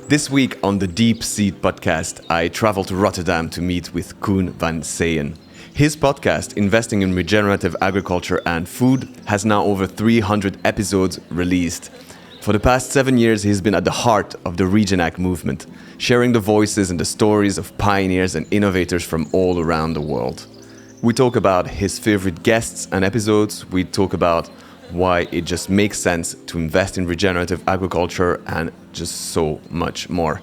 This week on the Deep Seed podcast, I traveled to Rotterdam to meet with Koen van Seijen. His podcast, Investing in Regenerative Agriculture and Food, has now over 300 episodes released. For the past 7 years, he's been at the heart of the RegenAg movement, sharing the voices and the stories of pioneers and innovators from all around the world. We talk about his favorite guests and episodes. We talk about why it just makes sense to invest in regenerative agriculture and just so much more.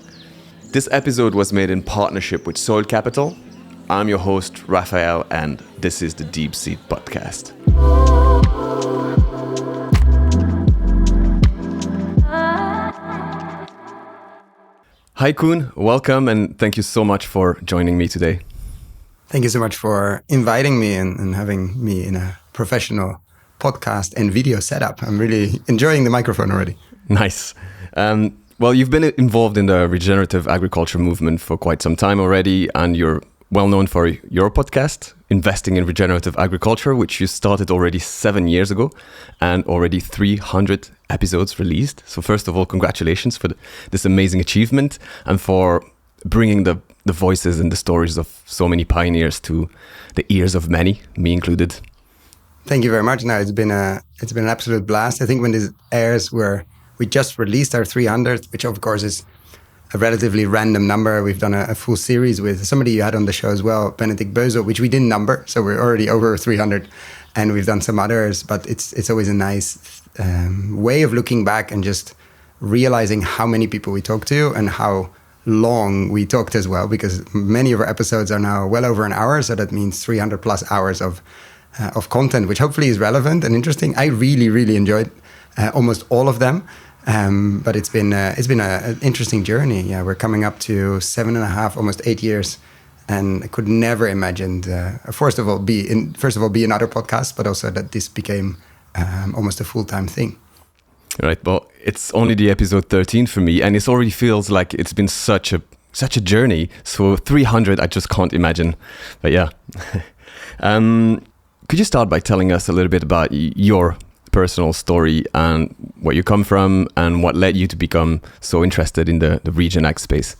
This episode was made in partnership with Soil Capital. I'm your host, Raphael, and this is the Deep Seed podcast. Hi Koen, welcome and thank you so much for joining me today. Thank you so much for inviting me and having me in a professional podcast and video setup. I'm really enjoying the microphone already. Nice. Well, you've been involved in the regenerative agriculture movement for quite some time already, and you're well known for your podcast, Investing in Regenerative Agriculture, which you started already 7 years ago and already 300 episodes released. So first of all, congratulations for this amazing achievement and for bringing the voices and the stories of so many pioneers to the ears of many, me included. Thank you very much. No, it's been an absolute blast. I think when this airs, we just released our 300th, which of course is a relatively random number. We've done a full series with somebody you had on the show as well, Benedict Beuzel, which we didn't number, so we're already over 300, and we've done some others. But it's always a nice way of looking back and just realizing how many people we talked to and how long we talked as well, because many of our episodes are now well over an hour, so that means 300 plus hours of content, which hopefully is relevant and interesting. I really enjoyed almost all of them, but it's been an interesting journey. Yeah, we're coming up to 7.5, almost 8 years, and I could never imagine first of all be another podcast, but also that this became almost a full-time thing. Right. Well, it's only the episode 13 for me, and it already feels like it's been such a journey. So 300, I just can't imagine. But yeah. Could you start by telling us a little bit about your personal story and where you come from and what led you to become so interested in the RegenAg space?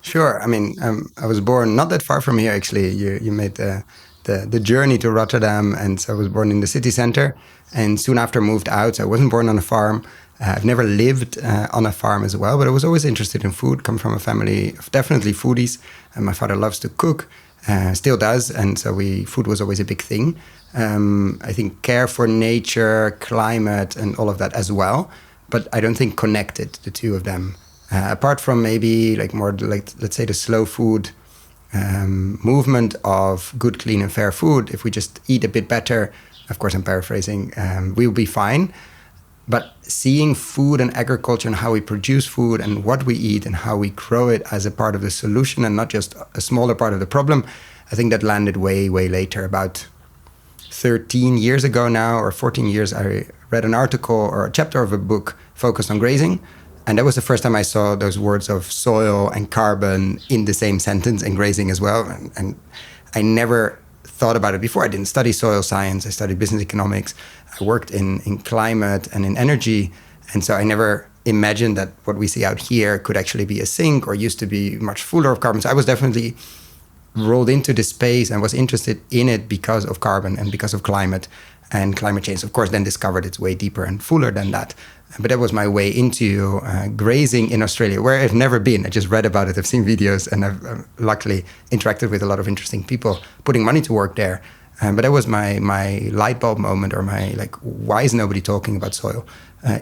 Sure. I mean, I was born not that far from here, actually. You made the journey to Rotterdam, and so I was born in the city center and soon after moved out. So I wasn't born on a farm. I've never lived on a farm as well, but I was always interested in food. Come from a family of definitely foodies, and my father loves to cook. Still does, and so food was always a big thing. I think care for nature, climate, and all of that as well, but I don't think connected the two of them. Apart from maybe let's say the slow food movement of good, clean, and fair food. If we just eat a bit better, of course I'm paraphrasing, we'll be fine. But seeing food and agriculture and how we produce food and what we eat and how we grow it as a part of the solution and not just a smaller part of the problem, I think that landed way later. About 13 years ago now, or 14 years, I read an article or a chapter of a book focused on grazing. And that was the first time I saw those words of soil and carbon in the same sentence, and grazing as well. And I never thought about it before. I didn't study soil science. I studied business economics. I worked in climate and in energy. And so I never imagined that what we see out here could actually be a sink or used to be much fuller of carbon. So I was definitely rolled into this space and was interested in it because of carbon and because of climate. And climate change, of course, then discovered it's way deeper and fuller than that. But that was my way into grazing in Australia, where I've never been. I just read about it. I've seen videos, and I've luckily interacted with a lot of interesting people putting money to work there. But that was my light bulb moment, or my why is nobody talking about soil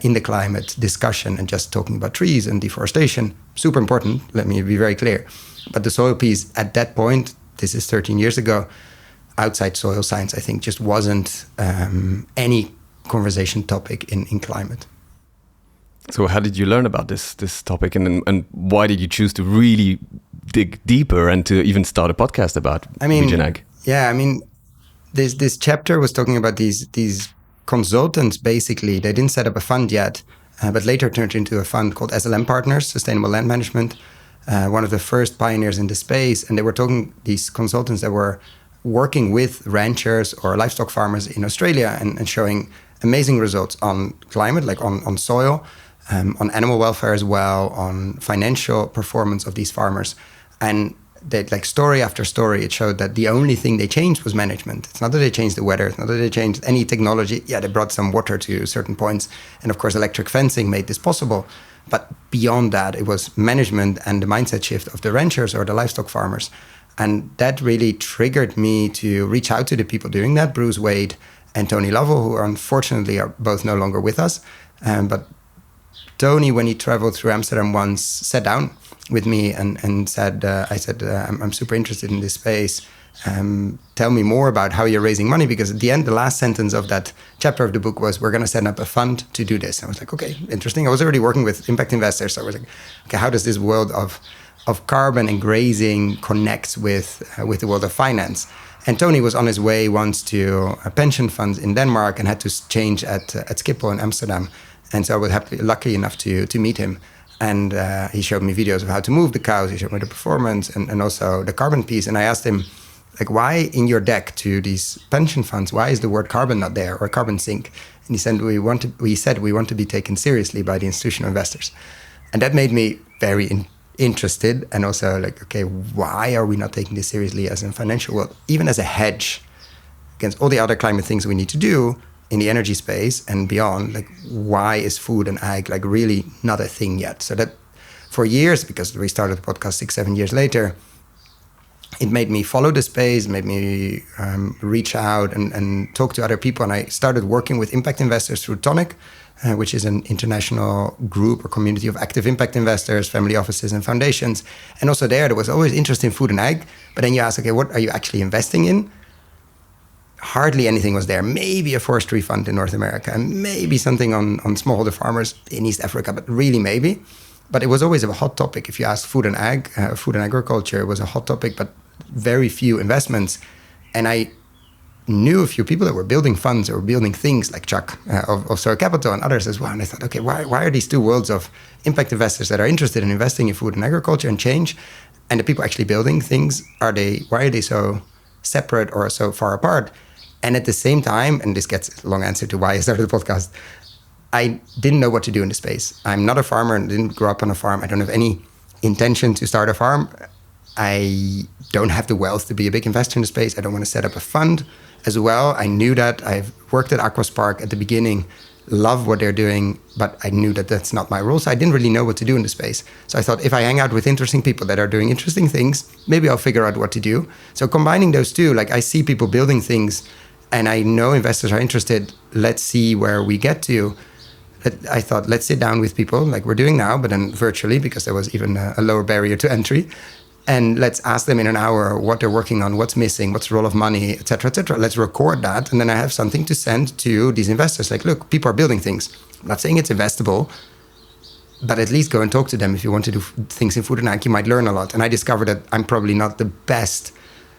in the climate discussion and just talking about trees and deforestation? Super important, let me be very clear. But the soil piece at that point, this is 13 years ago, outside soil science, I think just wasn't any conversation topic in climate. So how did you learn about this topic, and why did you choose to really dig deeper and to even start a podcast about RegenAg? Yeah, I mean, this chapter was talking about these consultants. Basically, they didn't set up a fund yet, but later turned into a fund called SLM Partners, Sustainable Land Management, one of the first pioneers in the space. And they were these consultants that were working with ranchers or livestock farmers in Australia and showing amazing results on climate, like on soil, on animal welfare as well, on financial performance of these farmers. And that, like, story after story, it showed that the only thing they changed was management. It's not that they changed the weather. It's not that they changed any technology. Yeah, they brought some water to certain points. And of course, electric fencing made this possible. But beyond that, it was management and the mindset shift of the ranchers or the livestock farmers. And that really triggered me to reach out to the people doing that, Bruce Wade and Tony Lovell, who unfortunately are both no longer with us. But Tony, when he traveled through Amsterdam once, sat down with me and said, I'm super interested in this space. Tell me more about how you're raising money, because at the end, the last sentence of that chapter of the book was, we're going to set up a fund to do this. And I was like, okay, interesting. I was already working with impact investors. So I was like, okay, how does this world of carbon and grazing connect with the world of finance? And Tony was on his way once to a pension fund in Denmark and had to change at Schiphol in Amsterdam. And so I was lucky enough to meet him. And he showed me videos of how to move the cows. He showed me the performance and also the carbon piece. And I asked him, like, why in your deck to these pension funds, why is the word carbon not there, or carbon sink? And he said, we want to be taken seriously by the institutional investors. And that made me very interested, and also like, okay, why are we not taking this seriously as a financial world, even as a hedge against all the other climate things we need to do in the energy space and beyond? Like, why is food and ag like really not a thing yet? So that for years, because we started the podcast 6-7 years later, it made me follow the space, made me reach out and talk to other people. And I started working with impact investors through Tonic, which is an international group or community of active impact investors, family offices and foundations. And also there was always interest in food and ag. But then you ask, okay, what are you actually investing in? Hardly anything was there. Maybe a forestry fund in North America, and maybe something on smallholder farmers in East Africa, but really maybe. But it was always a hot topic. If you ask food and agriculture, it was a hot topic, but very few investments. And I knew a few people that were building funds or building things like Chuck of Soil Capital and others as well. And I thought, okay, why are these two worlds of impact investors that are interested in investing in food and agriculture and change, and the people actually building things, why are they so separate or so far apart? And at the same time, and this gets a long answer to why I started the podcast, I didn't know what to do in the space. I'm not a farmer and didn't grow up on a farm. I don't have any intention to start a farm. I don't have the wealth to be a big investor in the space. I don't want to set up a fund as well. I knew that. I've worked at Aquaspark at the beginning, love what they're doing, but I knew that that's not my role. So I didn't really know what to do in the space. So I thought, if I hang out with interesting people that are doing interesting things, maybe I'll figure out what to do. So combining those two, like, I see people building things and I know investors are interested. Let's see where we get to. I thought, let's sit down with people like we're doing now, but then virtually, because there was even a lower barrier to entry. And let's ask them in an hour what they're working on, what's missing, what's the role of money, et cetera, et cetera. Let's record that. And then I have something to send to these investors. Like, look, people are building things. I'm not saying it's investable, but at least go and talk to them. If you want to do things in food and ag, you might learn a lot. And I discovered that I'm probably not the best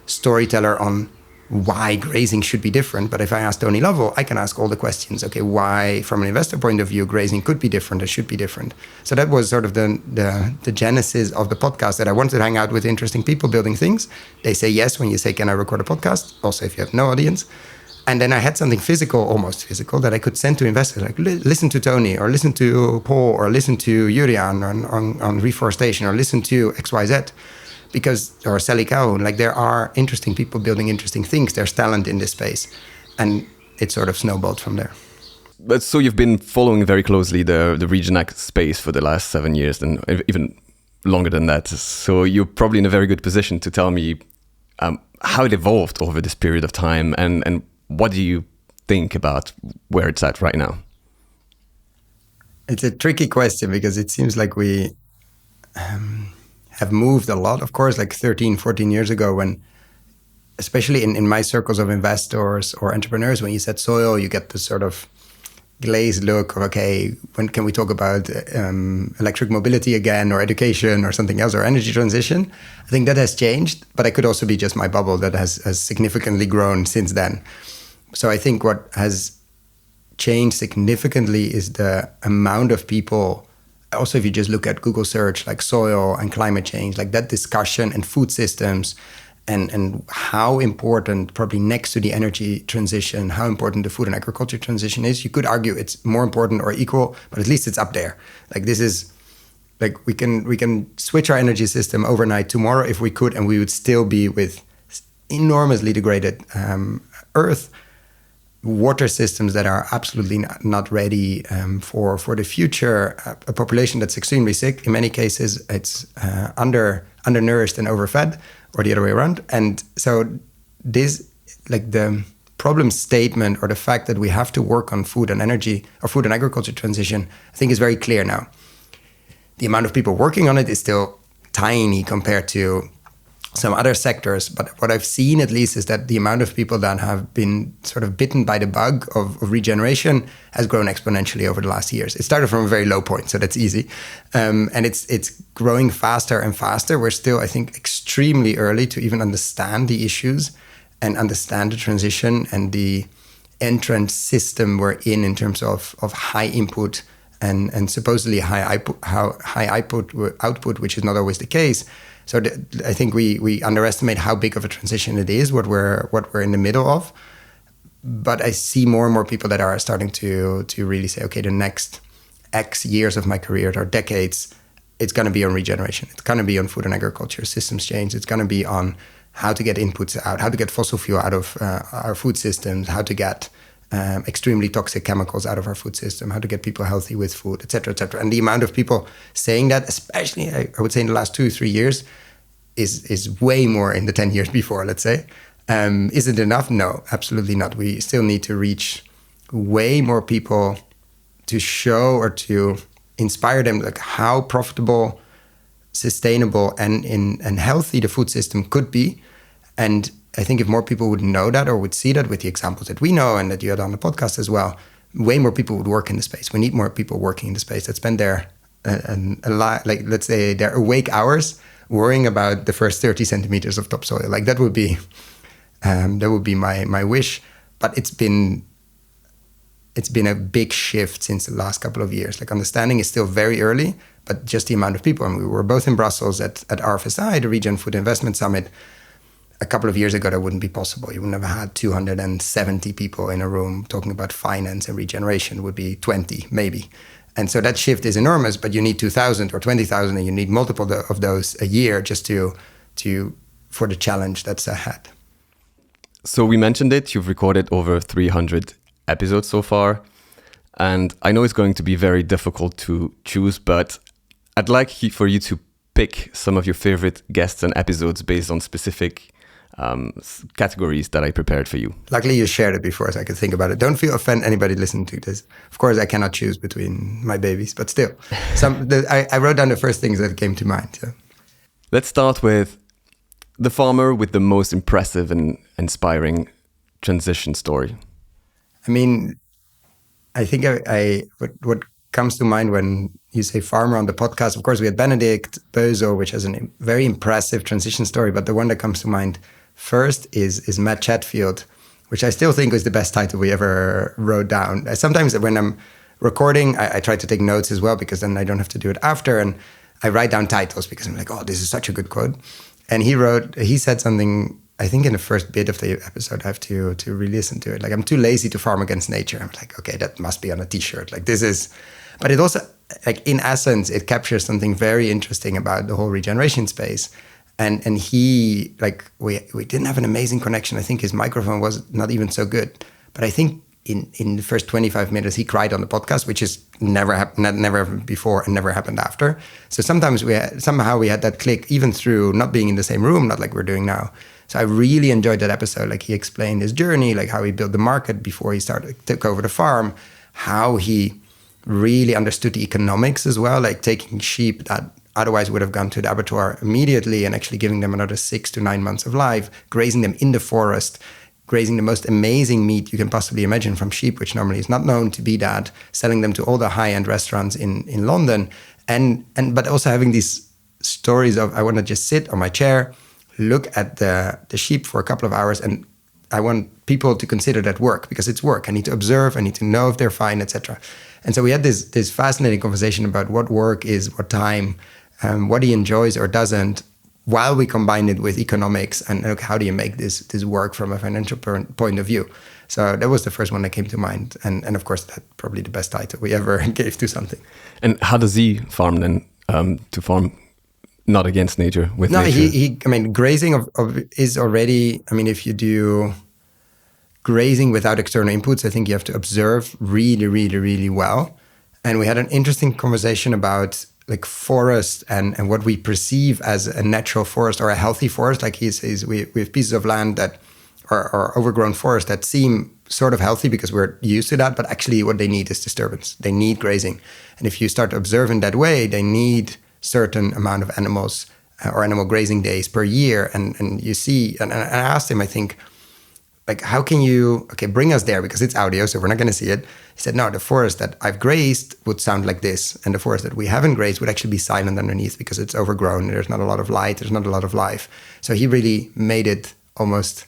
storyteller on why grazing should be different. But if I ask Tony Lovell, I can ask all the questions. Okay, why, from an investor point of view, grazing could be different, it should be different. So that was sort of the genesis of the podcast, that I wanted to hang out with interesting people building things. They say yes when you say, can I record a podcast? Also, if you have no audience. And then I had something physical, almost physical, that I could send to investors, like, listen to Tony, or listen to Paul, or listen to Jurian on reforestation, or listen to XYZ. Or Sally Calhoun, like, there are interesting people building interesting things. There's talent in this space. And it sort of snowballed from there. But so you've been following very closely the Region Ag space for the last 7 years, and even longer than that. So you're probably in a very good position to tell me how it evolved over this period of time, and what do you think about where it's at right now? It's a tricky question, because it seems like we have moved a lot, of course, like 13, 14 years ago, when, especially in my circles of investors or entrepreneurs, when you said soil, you get this sort of glazed look of, okay, when can we talk about electric mobility again, or education, or something else, or energy transition? I think that has changed, but it could also be just my bubble that has significantly grown since then. So I think what has changed significantly is the amount of people. Also, if you just look at Google search, like soil and climate change, like that discussion, and food systems and how important, probably next to the energy transition, how important the food and agriculture transition is. You could argue it's more important or equal, but at least it's up there. Like this is, like we can switch our energy system overnight tomorrow if we could, and we would still be with enormously degraded earth, water systems that are absolutely not ready for the future, a population that's extremely sick. In many cases, it's undernourished and overfed, or the other way around. And so this, like the problem statement or the fact that we have to work on food and energy or food and agriculture transition, I think is very clear now. The amount of people working on it is still tiny compared to some other sectors. But what I've seen at least is that the amount of people that have been sort of bitten by the bug of regeneration has grown exponentially over the last years. It started from a very low point, so that's easy. And it's growing faster and faster. We're still, I think, extremely early to even understand the issues and understand the transition and the entrant system we're in terms of high input and supposedly high output, which is not always the case. So I think we underestimate how big of a transition it is, what we're in the middle of. But I see more and more people that are starting to really say, okay, the next X years of my career or decades, it's going to be on regeneration. It's going to be on food and agriculture, systems change. It's going to be on how to get inputs out, how to get fossil fuel out of our food systems, how to get extremely toxic chemicals out of our food system, how to get people healthy with food, et cetera, et cetera. And the amount of people saying that, especially I would say in the last 2-3 years, is way more in the 10 years before, let's say. Is it enough? No, absolutely not. We still need to reach way more people to show or to inspire them like how profitable, sustainable, and healthy the food system could be. And I think if more people would know that or would see that with the examples that we know and that you had on the podcast as well, way more people would work in the space. We need more people working in the space that spend their, like let's say their awake hours worrying about the first 30 centimeters of topsoil. Like that would be my wish. But it's been a big shift since the last couple of years. Like understanding is still very early, but just the amount of people. And we were both in Brussels at RFSI, the Region Food Investment Summit. A couple of years ago, that wouldn't be possible. You would never had 270 people in a room talking about finance and regeneration. It would be 20, maybe. And so that shift is enormous, but you need 2,000 or 20,000, and you need multiple of those a year just for the challenge that's ahead. So we mentioned it, you've recorded over 300 episodes so far. And I know it's going to be very difficult to choose, but I'd like for you to pick some of your favorite guests and episodes based on specific categories that I prepared for you. Luckily, you shared it before, so I could think about it. Don't feel offend anybody listening to this. Of course, I cannot choose between my babies, but still, I wrote down the first things that came to mind. So. Let's start with the farmer with the most impressive and inspiring transition story. I mean, I think what comes to mind when you say farmer on the podcast, of course, we had Benedict Beuzel, which has a very impressive transition story, but the one that comes to mind first is Matt Chatfield, which I still think was the best title we ever wrote down. Sometimes when I'm recording, I try to take notes as well, because then I don't have to do it after. And I write down titles because I'm like, oh, this is such a good quote. And he said something, I think in the first bit of the episode, I have to re-listen to it. Like, I'm too lazy to farm against nature. I'm like, okay, that must be on a t-shirt. Like this is, but it also, like in essence, it captures something very interesting about the whole regeneration space. And he, like, we didn't have an amazing connection. I think his microphone was not even so good. But I think in the first 25 minutes, he cried on the podcast, which is never happened before and never happened after. So sometimes somehow we had that click, even through not being in the same room, not like we're doing now. So I really enjoyed that episode. Like, he explained his journey, like how he built the market before he took over the farm, how he really understood the economics as well, like taking sheep that otherwise would have gone to the abattoir immediately and actually giving them another 6 to 9 months of life, grazing them in the forest, grazing the most amazing meat you can possibly imagine from sheep, which normally is not known to be that, selling them to all the high-end restaurants in London, but also having these stories of, I want to just sit on my chair, look at the sheep for a couple of hours, and I want people to consider that work, because it's work. I need to observe, I need to know if they're fine, etc. And so we had this fascinating conversation about what work is, what time, what he enjoys or doesn't. while we combine it with economics and look, how do you make this work from a financial point of view? So that was the first one that came to mind. And of course, that's probably the best title we ever gave to something. And how does he farm then, to farm not against nature, with nature? I mean, grazing is already, I mean, if you do grazing without external inputs, I think you have to observe really, really, really well. And we had an interesting conversation about like forest and what we perceive as a natural forest or a healthy forest. Like he says, we have pieces of land that are overgrown forests that seem sort of healthy because we're used to that, but actually what they need is disturbance. They need grazing. And if you start observing that way, they need certain amount of animals or animal grazing days per year. And you see, and I asked him, I think, like, how can you, bring us there, because it's audio, so we're not going to see it. He said, no, the forest that I've grazed would sound like this. And the forest that we haven't grazed would actually be silent underneath because it's overgrown. There's not a lot of light. There's not a lot of life. So he really made it almost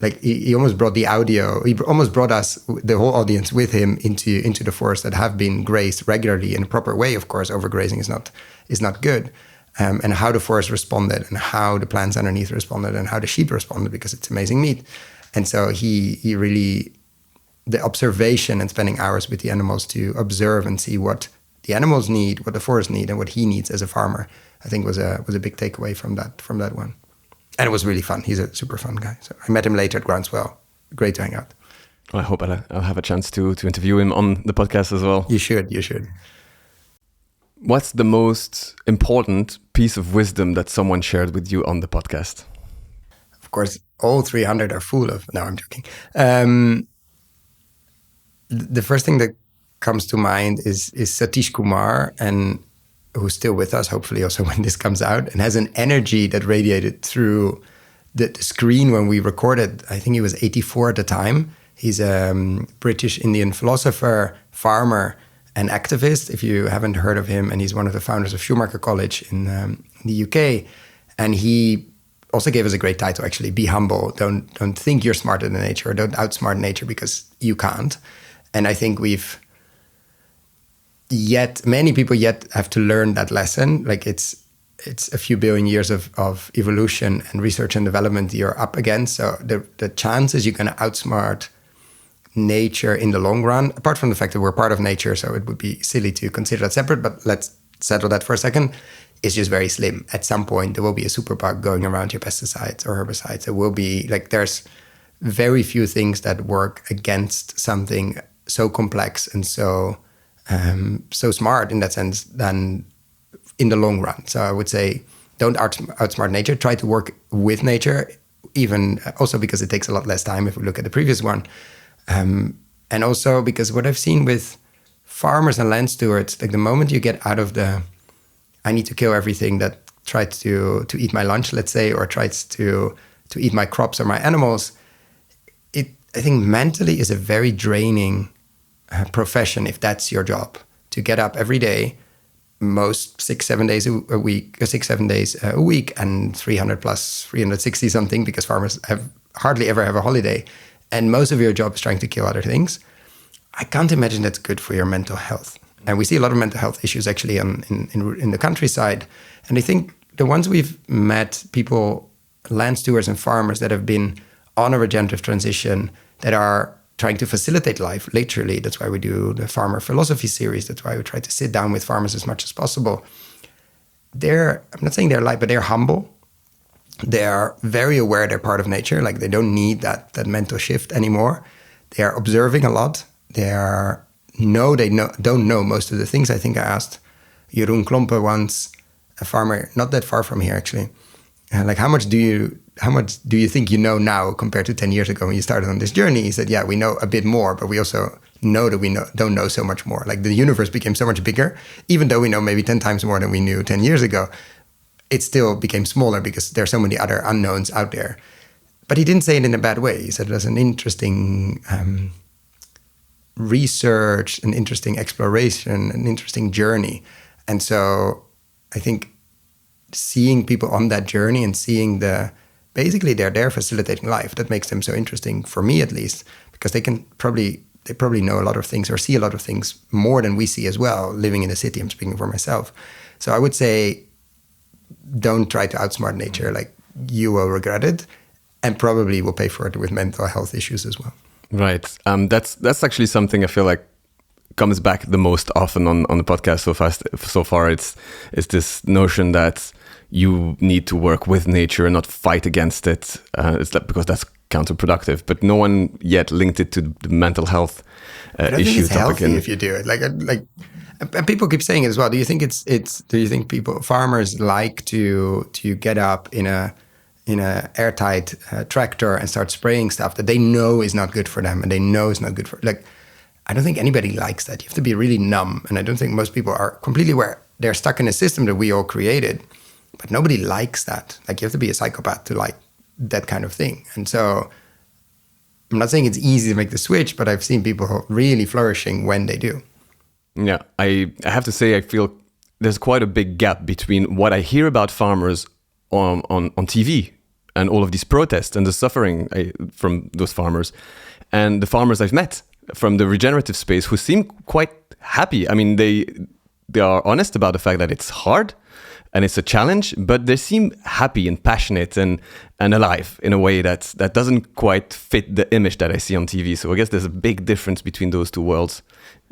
like he almost brought the audio. He almost brought us, the whole audience, with him into the forests that have been grazed regularly in a proper way. Of course, overgrazing is not good. And how the forest responded and how the plants underneath responded and how the sheep responded, because it's amazing meat. And so he really, the observation and spending hours with the animals to observe and see what the animals need, what the forest need, and what he needs as a farmer, I think was a big takeaway from that one. And it was really fun. He's a super fun guy. So I met him later at Groundswell. Great to hang out. Well, I hope I'll have a chance to interview him on the podcast as well. You should. What's the most important piece of wisdom that someone shared with you on the podcast? Of course, all 300 are full of... No, I'm joking. The first thing that comes to mind is Satish Kumar, and who's still with us, hopefully also when this comes out, and has an energy that radiated through the screen when we recorded. I think he was 84 at the time. He's a British Indian philosopher, farmer, and activist, if you haven't heard of him. And he's one of the founders of Schumacher College in the UK. And he also gave us a great title, actually: Be humble. Don't think you're smarter than nature, or don't outsmart nature, because you can't. And I think many people have to learn that lesson. Like it's a few billion years of evolution and research and development you're up against. So the chances you're going to outsmart nature in the long run, apart from the fact that we're part of nature, so it would be silly to consider that separate, but let's settle that for a second, is just very slim. At some point, there will be a superbug going around your pesticides or herbicides. There will be, there's very few things that work against something so complex and so smart in that sense than in the long run. So I would say, don't outsmart nature. Try to work with nature, even also because it takes a lot less time if we look at the previous one. And also because what I've seen with farmers and land stewards, like the moment you get out of I need to kill everything that tries to eat my lunch, let's say, or tries to eat my crops or my animals, I think mentally is a very draining profession if that's your job. To get up every day, most 6-7 days a week, 6-7 days a week, and 300 plus 360 something, because farmers hardly ever have a holiday, and most of your job is trying to kill other things. I can't imagine that's good for your mental health. And we see a lot of mental health issues actually in the countryside. And I think the ones we've met, people, land stewards and farmers that have been on a regenerative transition, that are trying to facilitate life, literally. That's why we do the Farmer Philosophy series. That's why we try to sit down with farmers as much as possible. I'm not saying they're light, but they're humble. They are very aware they're part of nature. Like they don't need that mental shift anymore. They are observing a lot. They don't know most of the things. I think I asked Jeroen Klompe once, a farmer not that far from here actually, how much do you think you know now compared to 10 years ago when you started on this journey? He said, yeah, we know a bit more, but we also know that don't know so much more. Like the universe became so much bigger, even though we know maybe 10 times more than we knew 10 years ago, it still became smaller because there are so many other unknowns out there. But he didn't say it in a bad way. He said it was an interesting research, an interesting exploration, an interesting journey. And so I think seeing people on that journey and seeing basically they're there facilitating life, that makes them so interesting, for me at least, because they probably know a lot of things or see a lot of things more than we see as well, living in a city. I'm speaking for myself. So I would say don't try to outsmart nature. Like, you will regret it, and probably will pay for it with mental health issues as well. Right. That's actually something I feel like comes back the most often on the podcast so far. It's this notion that you need to work with nature and not fight against it. Because that's counterproductive. But no one yet linked it to the mental health I don't issue think it's topic. healthy if you do it. And people keep saying it as well. Do you think farmers like to get up in a airtight tractor and start spraying stuff that they know is not good for them, and they know is not good for, like, I don't think anybody likes that. You have to be really numb, and I don't think most people are completely aware. They're stuck in a system that we all created, but nobody likes that. Like, you have to be a psychopath to like that kind of thing. And so I'm not saying it's easy to make the switch, but I've seen people really flourishing when they do. Yeah, I have to say I feel there's quite a big gap between what I hear about farmers on TV and all of these protests and the suffering from those farmers, and the farmers I've met from the regenerative space who seem quite happy. I mean, they are honest about the fact that it's hard and it's a challenge, but they seem happy and passionate and alive in a way that doesn't quite fit the image that I see on TV. So I guess there's a big difference between those two worlds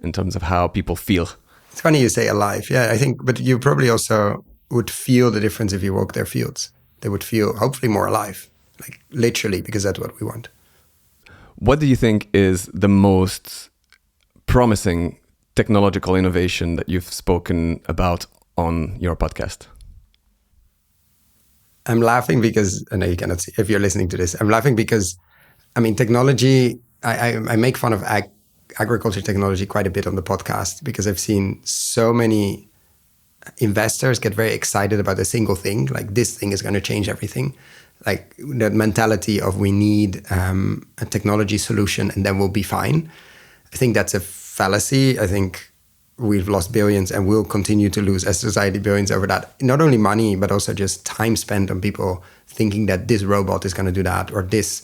in terms of how people feel. It's funny you say alive. Yeah, I think, but you probably also would feel the difference if you walk their fields. They would feel hopefully more alive, like literally, because that's what we want. What do you think is the most promising technological innovation that you've spoken about on your podcast? I'm laughing because, I know you cannot see if you're listening to this, I'm laughing because, I mean, technology, I make fun of agriculture technology quite a bit on the podcast because I've seen so many investors get very excited about a single thing, like this thing is going to change everything. Like that mentality of we need a technology solution and then we'll be fine. I think that's a fallacy. I think we've lost billions and will continue to lose as society billions over that. Not only money, but also just time spent on people thinking that this robot is going to do that, or this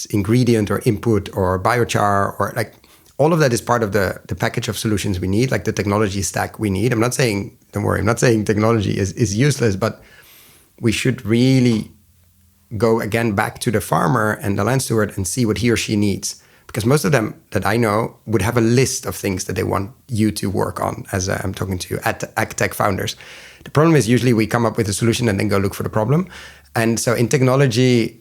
ingredient or input or biochar, or like all of that is part of the package of solutions we need, like the technology stack we need. I'm not saying, don't worry, I'm not saying technology is useless, but we should really go again back to the farmer and the land steward and see what he or she needs. Because most of them that I know would have a list of things that they want you to work on, as I'm talking to ag tech founders. The problem is usually we come up with a solution and then go look for the problem. And so in technology,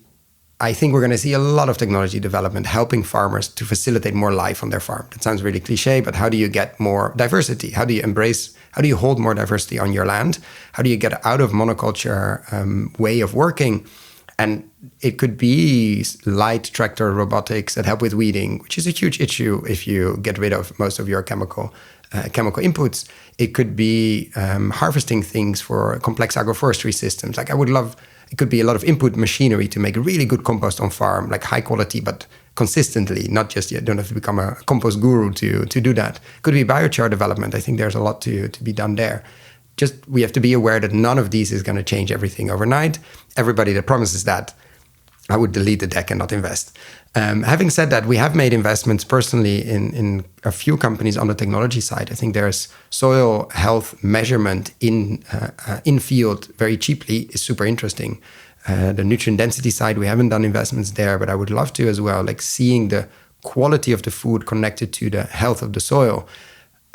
I think we're going to see a lot of technology development helping farmers to facilitate more life on their farm. That sounds really cliche, but how do you get more diversity? How do you hold more diversity on your land? How do you get out of monoculture way of working? And it could be light tractor robotics that help with weeding, which is a huge issue if you get rid of most of your chemical inputs. It could be harvesting things for complex agroforestry systems. Like it could be a lot of input machinery to make really good compost on farm, like high quality, but consistently, not just you don't have to become a compost guru to do that. It could be biochar development. I think there's a lot to be done there. Just we have to be aware that none of these is going to change everything overnight. Everybody that promises that, I would delete the deck and not invest. Having said that, we have made investments personally in a few companies on the technology side. I think there's soil health measurement in field very cheaply is super interesting. The nutrient density side, we haven't done investments there, but I would love to as well. Like seeing the quality of the food connected to the health of the soil,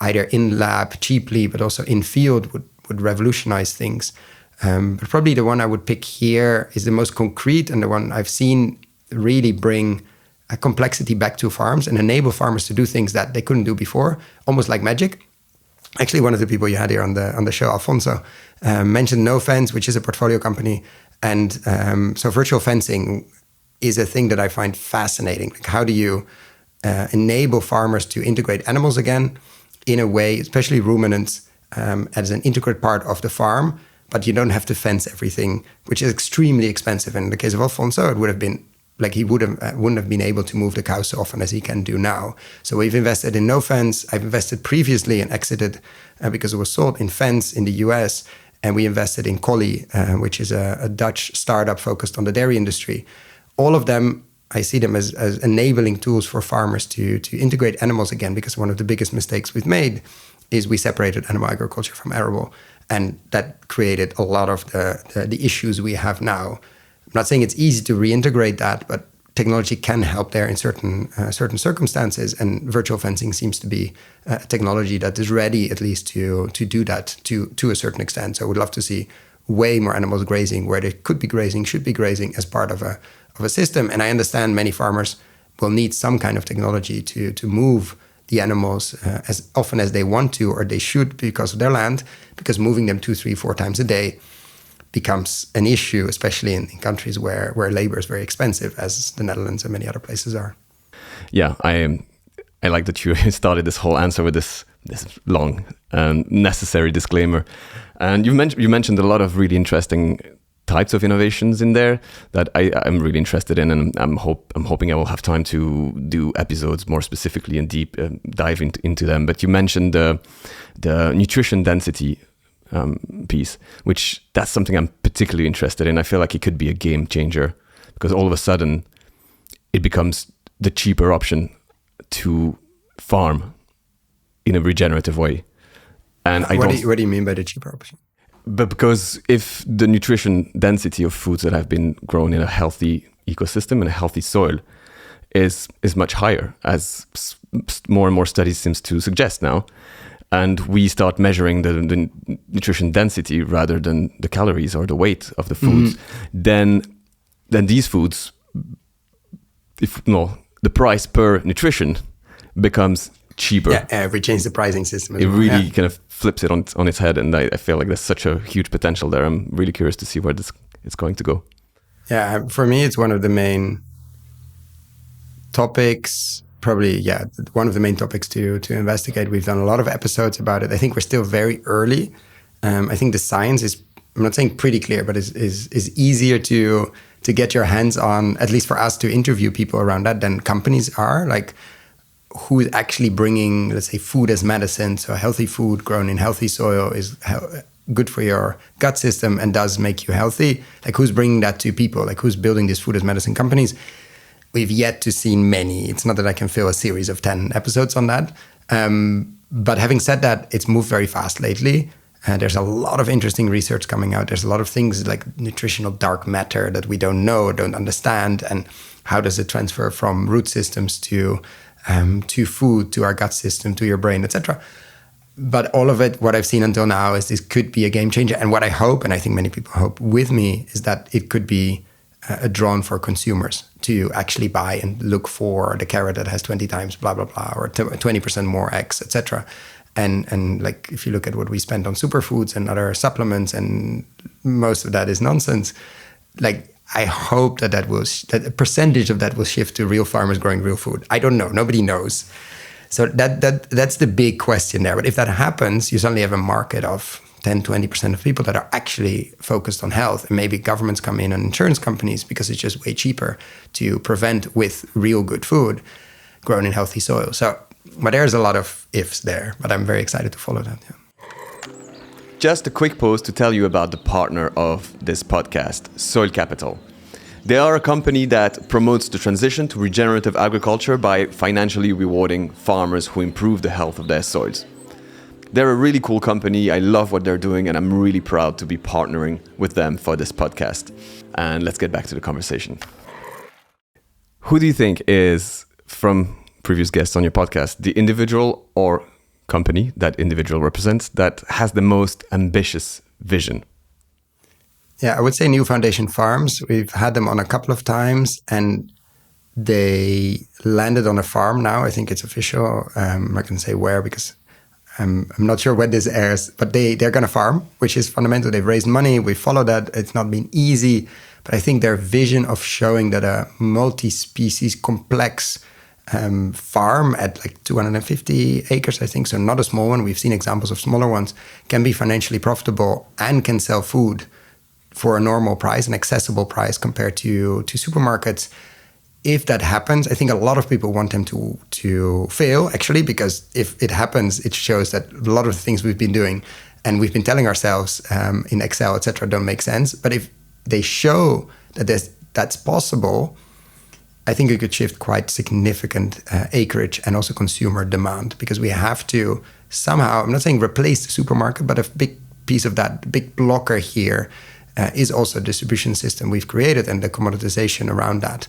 either in lab cheaply, but also in field would revolutionize things. But probably the one I would pick here is the most concrete and the one I've seen really bring a complexity back to farms and enable farmers to do things that they couldn't do before, almost like magic. Actually, one of the people you had here on the show, Alfonso, mentioned No Fence, which is a portfolio company. And so virtual fencing is a thing that I find fascinating. Like how do you enable farmers to integrate animals again in a way, especially ruminants, as an integral part of the farm, but you don't have to fence everything, which is extremely expensive. In the case of Alfonso, it would have been like he wouldn't have been able to move the cows so often as he can do now. So we've invested in No Fence. I've invested previously and exited because it was sold in Fence in the US. And we invested in Collie, which is a Dutch startup focused on the dairy industry. All of them, I see them as enabling tools for farmers to integrate animals again, because one of the biggest mistakes we've made is we separated animal agriculture from arable. And that created a lot of the issues we have now. I'm not saying it's easy to reintegrate that, but technology can help there in certain circumstances. And virtual fencing seems to be a technology that is ready at least to do that to a certain extent. So I would love to see way more animals grazing where they could be grazing, should be grazing as part of a system. And I understand many farmers will need some kind of technology to move the animals as often as they want to or they should because of their land, because moving them 2, 3, 4 times a day becomes an issue, especially in countries where labor is very expensive, as the Netherlands and many other places are. Yeah, I like that you started this whole answer with this long and necessary disclaimer. And you mentioned a lot of really interesting types of innovations in there that I'm really interested in, and I'm hoping I will have time to do episodes more specifically and deep dive into them. But you mentioned the nutrition density piece, which that's something I'm particularly interested in. I feel like it could be a game changer because all of a sudden it becomes the cheaper option to farm in a regenerative way. And what do you mean by the cheaper option? But because if the nutrition density of foods that have been grown in a healthy ecosystem and a healthy soil is much higher, as more and more studies seems to suggest now, and we start measuring the nutrition density rather than the calories or the weight of the foods, then these foods, the price per nutrition becomes cheaper. Yeah, we change the pricing system. It really kind of flips it on its head, and I feel like there's such a huge potential there. I'm really curious to see where this is going to go. Yeah, for me, it's one of the main topics. Probably, one of the main topics to investigate. We've done a lot of episodes about it. I think we're still very early. I think the science is, I'm not saying pretty clear, but is easier to get your hands on, at least for us to interview people around that than companies are. Like, who is actually bringing, let's say, food as medicine. So healthy food grown in healthy soil is good for your gut system and does make you healthy. Like, who's bringing that to people? Like, who's building these food as medicine companies? We've yet to see many. It's not that I can fill a series of 10 episodes on that. But having said that, it's moved very fast lately. There's a lot of interesting research coming out. There's a lot of things like nutritional dark matter that we don't know, don't understand. And how does it transfer from root systems to food, to our gut system, to your brain, etc. But all of it, what I've seen until now is this could be a game changer. And what I hope, and I think many people hope with me, is that it could be a drawn for consumers to actually buy and look for the carrot that has 20 times blah, blah, blah, or 20% more X, etc. And like, if you look at what we spend on superfoods and other supplements, and most of that is nonsense, like, I hope that a percentage of that will shift to real farmers growing real food. I don't know. Nobody knows. So that's the big question there. But if that happens, you suddenly have a market of 10, 20% of people that are actually focused on health. And maybe governments come in and insurance companies, because it's just way cheaper to prevent with real good food grown in healthy soil. So, but there's a lot of ifs there. But I'm very excited to follow that. Yeah. Just a quick pause to tell you about the partner of this podcast, Soil Capital. They are a company that promotes the transition to regenerative agriculture by financially rewarding farmers who improve the health of their soils. They're a really cool company. I love what they're doing, and I'm really proud to be partnering with them for this podcast. And let's get back to the conversation. Who do you think is, from previous guests on your podcast, the individual or company that individual represents that has the most ambitious vision? Yeah, I would say New Foundation Farms. We've had them on a couple of times, and they landed on a farm now. I think it's official. I'm not going to say where because I'm not sure when this airs, but they're going to farm, which is fundamental. They've raised money. We follow that. It's not been easy, but I think their vision of showing that a multi-species complex farm at like 250 acres, I think, so not a small one. We've seen examples of smaller ones, can be financially profitable and can sell food for a normal price, an accessible price compared to supermarkets. If that happens, I think a lot of people want them to fail, actually, because if it happens, it shows that a lot of the things we've been doing and we've been telling ourselves in Excel, etc., don't make sense. But if they show that that's possible, I think it could shift quite significant acreage and also consumer demand, because we have to somehow, I'm not saying replace the supermarket, but a big piece of that, the big blocker here is also a distribution system we've created and the commoditization around that.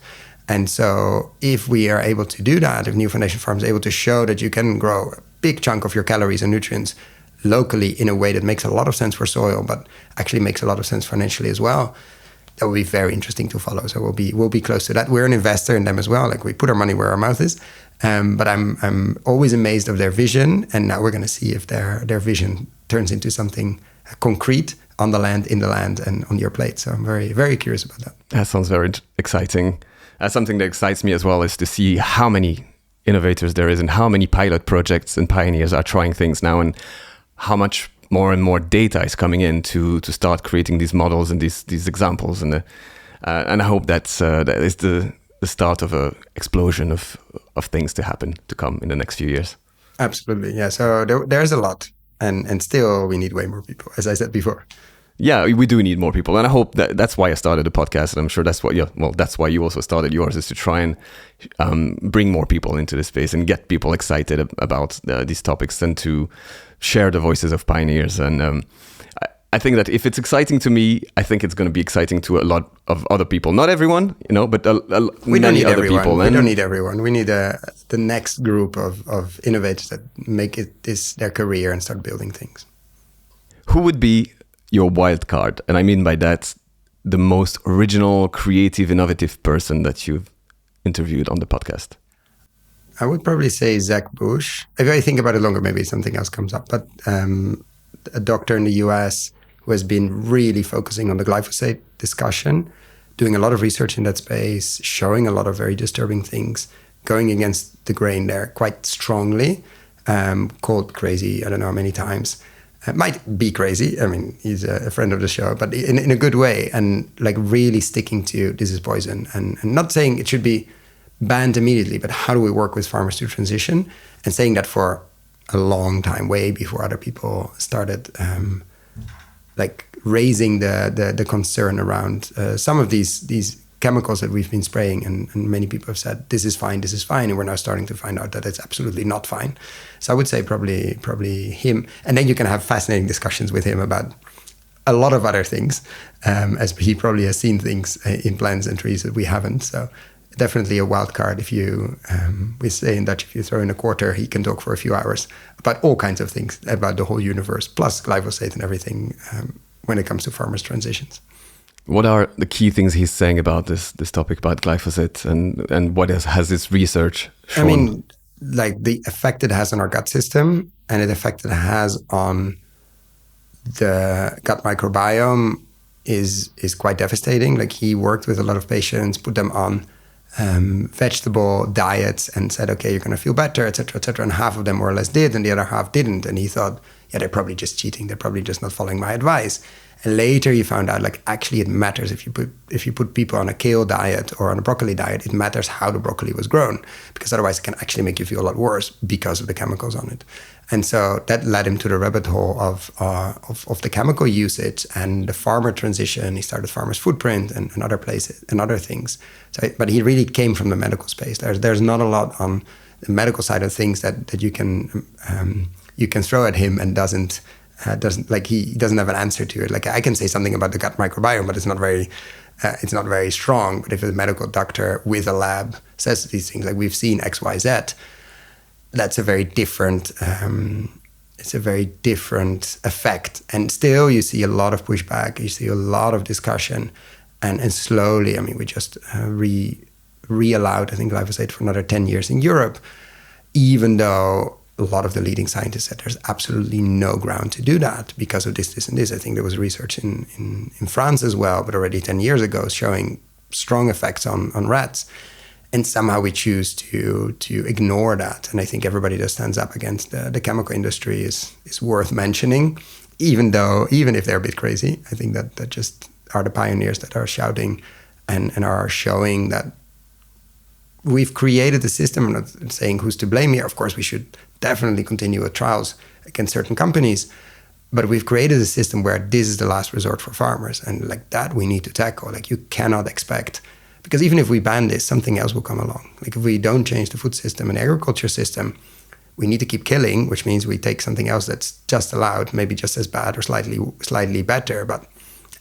And so if we are able to do that, if New Foundation Farms is able to show that you can grow a big chunk of your calories and nutrients locally in a way that makes a lot of sense for soil, but actually makes a lot of sense financially as well, that will be very interesting to follow. So we'll be close to that. We're an investor in them as well. Like, we put our money where our mouth is. But I'm always amazed of their vision. And now we're going to see if their vision turns into something concrete on the land, in the land, and on your plate. So I'm very, very curious about that. That sounds very exciting. Something that excites me as well is to see how many innovators there is and how many pilot projects and pioneers are trying things now, and how much more and more data is coming in to start creating these models and these examples. And I hope that is the start of a explosion of things to happen, to come in the next few years. Absolutely. Yeah. So there's a lot. And still we need way more people, as I said before. Yeah, we do need more people. And I hope that's why I started the podcast. And I'm sure that's why you also started yours, is to try and bring more people into the space and get people excited about these topics, and to share the voices of pioneers. And I think that if it's exciting to me, I think it's going to be exciting to a lot of other people. Not everyone, but many other people. We don't need everyone. We need the next group of innovators that make this their career and start building things. Who would be your wild card? And I mean by that, the most original, creative, innovative person that you've interviewed on the podcast. I would probably say Zach Bush. If I think about it longer, maybe something else comes up. But a doctor in the US who has been really focusing on the glyphosate discussion, doing a lot of research in that space, showing a lot of very disturbing things, going against the grain there quite strongly, called crazy, I don't know how many times. Might be crazy. I mean, he's a friend of the show, but in a good way, and like really sticking to this is poison, and not saying it should be banned immediately, but how do we work with farmers to transition, and saying that for a long time, way before other people started like raising the concern around some of these chemicals that we've been spraying, and many people have said this is fine, and we're now starting to find out that it's absolutely not fine. So I would say probably him, and then you can have fascinating discussions with him about a lot of other things, as he probably has seen things in plants and trees that we haven't. So definitely a wild card. If you we say in Dutch, if you throw in a quarter, he can talk for a few hours about all kinds of things, about the whole universe, plus glyphosate and everything, when it comes to farmers' transitions. What are the key things he's saying about this topic, about glyphosate, and what has his research shown? I mean, like the effect it has on our gut system, and the effect it has on the gut microbiome is quite devastating. Like, he worked with a lot of patients, put them on vegetable diets, and said, okay, you're going to feel better, et cetera, and half of them more or less did, and the other half didn't. And he thought, yeah, they're probably just cheating. They're probably just not following my advice. And later he found out, like, actually it matters if you put people on a kale diet or on a broccoli diet. It matters how the broccoli was grown, because otherwise it can actually make you feel a lot worse because of the chemicals on it. And so that led him to the rabbit hole of the chemical usage and the farmer transition. He started Farmer's Footprint and other places and other things. So, but he really came from the medical space. There's not a lot on the medical side of things that you can throw at him and doesn't he doesn't have an answer to it. Like, I can say something about the gut microbiome, but it's not very strong. But if a medical doctor with a lab says these things, like, we've seen X, Y, Z, that's a very different. It's a very different effect. And still, you see a lot of pushback. You see a lot of discussion, and slowly, I mean, we just re-allowed, I think, glyphosate for another 10 years in Europe, even though a lot of the leading scientists said there's absolutely no ground to do that because of this, and this. I think there was research in France as well, but already 10 years ago, showing strong effects on rats. And somehow we choose to ignore that. And I think everybody that stands up against the chemical industry is worth mentioning, even if they're a bit crazy. I think that just are the pioneers that are shouting and are showing that we've created a system. I'm not saying who's to blame here. Of course, we should definitely continue with trials against certain companies, but we've created a system where this is the last resort for farmers, and like that we need to tackle. Like, you cannot expect, because even if we ban this, something else will come along. Like, if we don't change the food system and the agriculture system, we need to keep killing, which means we take something else that's just allowed, maybe just as bad or slightly better. But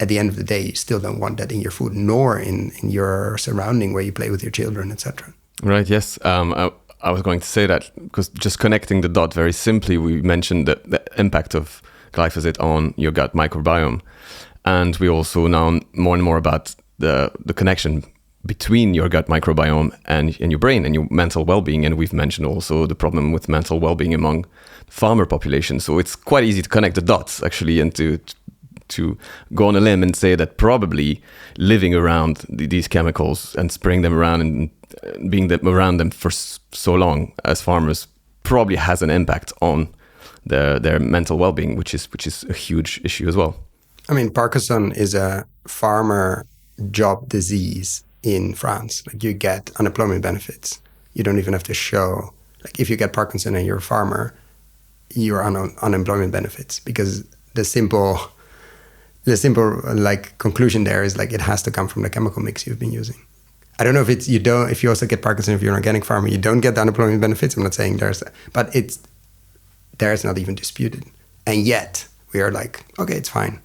at the end of the day, you still don't want that in your food, nor in your surrounding where you play with your children, etc. Right, yes. I was going to say that because just connecting the dot very simply, we mentioned the impact of glyphosate on your gut microbiome. And we also know more and more about the connection between your gut microbiome and your brain and your mental well-being. And we've mentioned also the problem with mental well-being among the farmer population. So it's quite easy to connect the dots, actually, and to go on a limb and say that probably living around these chemicals and spraying them around and being around them for so long as farmers probably has an impact on their mental well-being, which is a huge issue as well. I mean, Parkinson is a farmer job disease in France. Like, you get unemployment benefits. You don't even have to show, like, if you get Parkinson and you're a farmer, you're on unemployment benefits, because the simple like conclusion there is like it has to come from the chemical mix you've been using. I don't know if you also get Parkinson if you're an organic farmer, you don't get the unemployment benefits. I'm not saying but there's not even disputed. And yet we are like, okay, it's fine.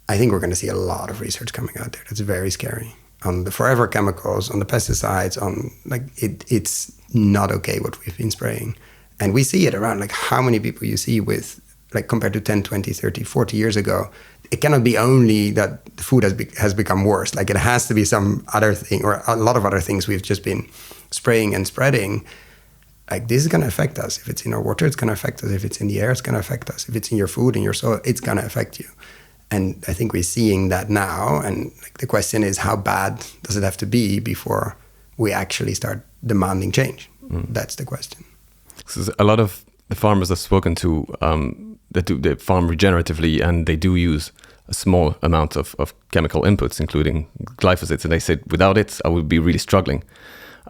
I think we're going to see a lot of research coming out there that's very scary on the forever chemicals, on the pesticides, on like it's not okay what we've been spraying. And we see it around, like how many people you see with, like, compared to 10, 20, 30, 40 years ago. It cannot be only that the food has become worse. Like, it has to be some other thing, or a lot of other things we've just been spraying and spreading. Like, this is going to affect us. If it's in our water, it's going to affect us. If it's in the air, it's going to affect us. If it's in your food, in your soil, it's going to affect you. And I think we're seeing that now. And like, the question is, how bad does it have to be before we actually start demanding change? That's the question. So a lot of the farmers I've spoken to, they farm regeneratively, and they do use a small amount of chemical inputs, including glyphosate. And they said, without it, I would be really struggling.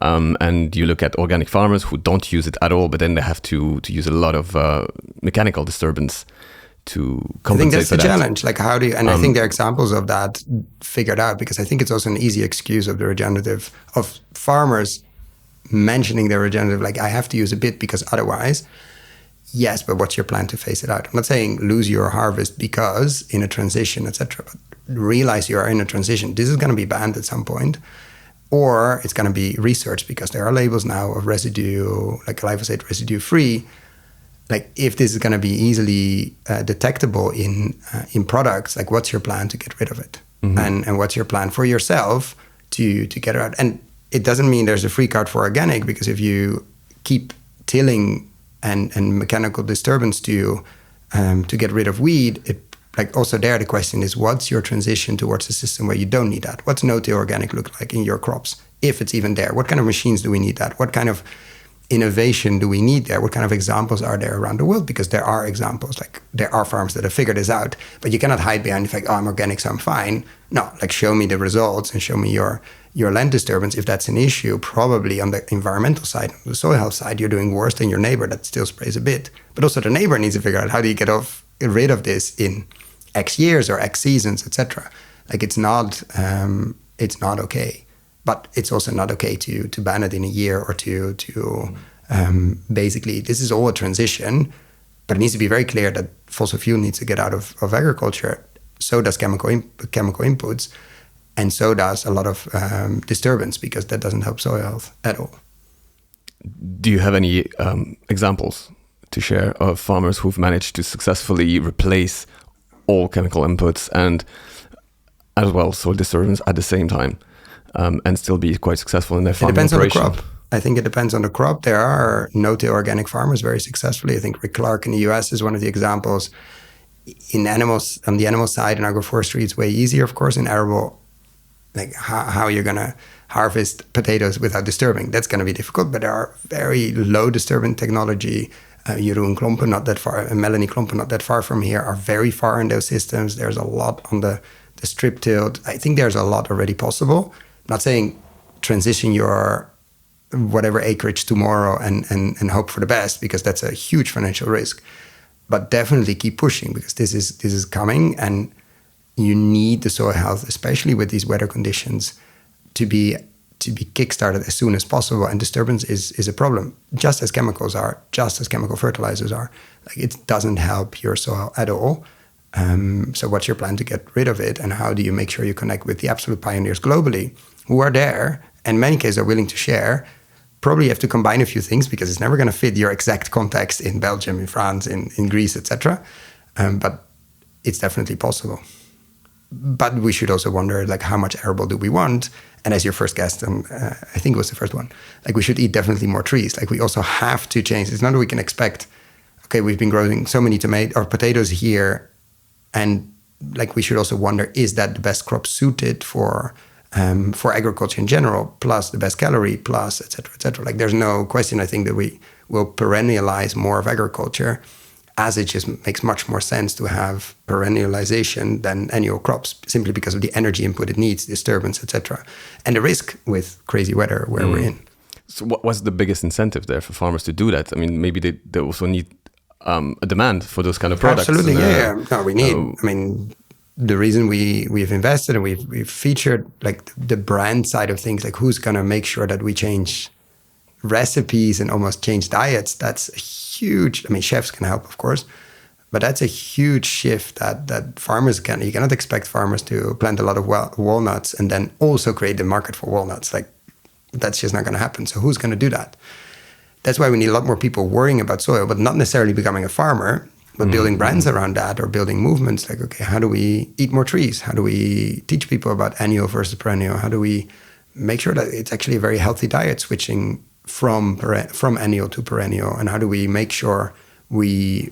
And you look at organic farmers who don't use it at all, but then they have to use a lot of mechanical disturbance to compensate. I think that's for the that. challenge. Like, how do you, and I think there are examples of that figured out, because I think it's also an easy excuse of the regenerative, of farmers mentioning their regenerative, like, I have to use a bit because otherwise. Yes, but what's your plan to phase it out? I'm not saying lose your harvest because in a transition, etc. But realize you are in a transition. This is going to be banned at some point, or it's going to be researched, because there are labels now of residue, like glyphosate residue free. Like, if this is going to be easily detectable in products, like, what's your plan to get rid of it? Mm-hmm. And what's your plan for yourself to get it out? And it doesn't mean there's a free card for organic, because if you keep tilling and mechanical disturbance to get rid of weed, like, also there the question is, what's your transition towards a system where you don't need that? What's no-till organic look like in your crops, if it's even there? What kind of machines do we need that? What kind of innovation do we need there? What kind of examples are there around the world? Because there are examples, like, there are farms that have figured this out, but you cannot hide behind the fact, oh, I'm organic, so I'm fine. No, like, show me the results and show me your land disturbance. If that's an issue, probably on the environmental side, on the soil health side, you're doing worse than your neighbor that still sprays a bit. But also the neighbor needs to figure out, how do you get rid of this in X years or X seasons, etc. Like, it's not okay. But it's also not okay to ban it in a year, or to basically, this is all a transition, but it needs to be very clear that fossil fuel needs to get out of agriculture. So does chemical inputs, and so does a lot of disturbance, because that doesn't help soil health at all. Do you have any examples to share of farmers who've managed to successfully replace all chemical inputs and as well soil disturbance at the same time? And still be quite successful in their farming operation? It depends on the crop. I think it depends on the crop. There are no-till organic farmers very successfully. I think Rick Clark in the US is one of the examples. In animals, on the animal side, in agroforestry, it's way easier, of course. In arable, like, how you're going to harvest potatoes without disturbing, that's going to be difficult. But there are very low disturbance technology. Jeroen Klompen, not that far, and Melanie Klompen, not that far from here, are very far in those systems. There's a lot on the strip tilled. I think there's a lot already possible. I'm not saying transition your whatever acreage tomorrow and hope for the best, because that's a huge financial risk. But definitely keep pushing, because this is coming, and you need the soil health, especially with these weather conditions, to to be kickstarted as soon as possible. And disturbance is a problem, just as chemicals are, just as chemical fertilizers are. Like, it doesn't help your soil at all. So what's your plan to get rid of it? And how do you make sure you connect with the absolute pioneers globally who are there and in many cases are willing to share? Probably you have to combine a few things because it's never going to fit your exact context in Belgium, in France, in Greece, etc. But it's definitely possible. But we should also wonder, like, how much arable do we want? And as your first guest, I think it was the first one, like, we should eat definitely more trees. Like, we also have to change. It's not that we can expect, okay, we've been growing so many potatoes here, and like, we should also wonder, is that the best crop suited for agriculture in general, plus the best calorie, plus et cetera, et cetera. Like, there's no question, I think, that we will perennialize more of agriculture, as it just makes much more sense to have perennialization than annual crops, simply because of the energy input it needs, disturbance, etc., and the risk with crazy weather where we're in. So what was the biggest incentive there for farmers to do that? I mean, maybe they also need a demand for those kind of products. Absolutely, yeah. No, we need, I mean, the reason we've invested and we've featured, like, the brand side of things, like, who's going to make sure that we change recipes and almost change diets, that's a huge, I mean, chefs can help, of course, but that's a huge shift that farmers you cannot expect farmers to plant a lot of walnuts and then also create the market for walnuts. Like, that's just not going to happen. So who's going to do that? That's why we need a lot more people worrying about soil, but not necessarily becoming a farmer, but building brands around that, or building movements like, okay, how do we eat more trees? How do we teach people about annual versus perennial? How do we make sure that it's actually a very healthy diet, switching from annual to perennial? And how do we make sure we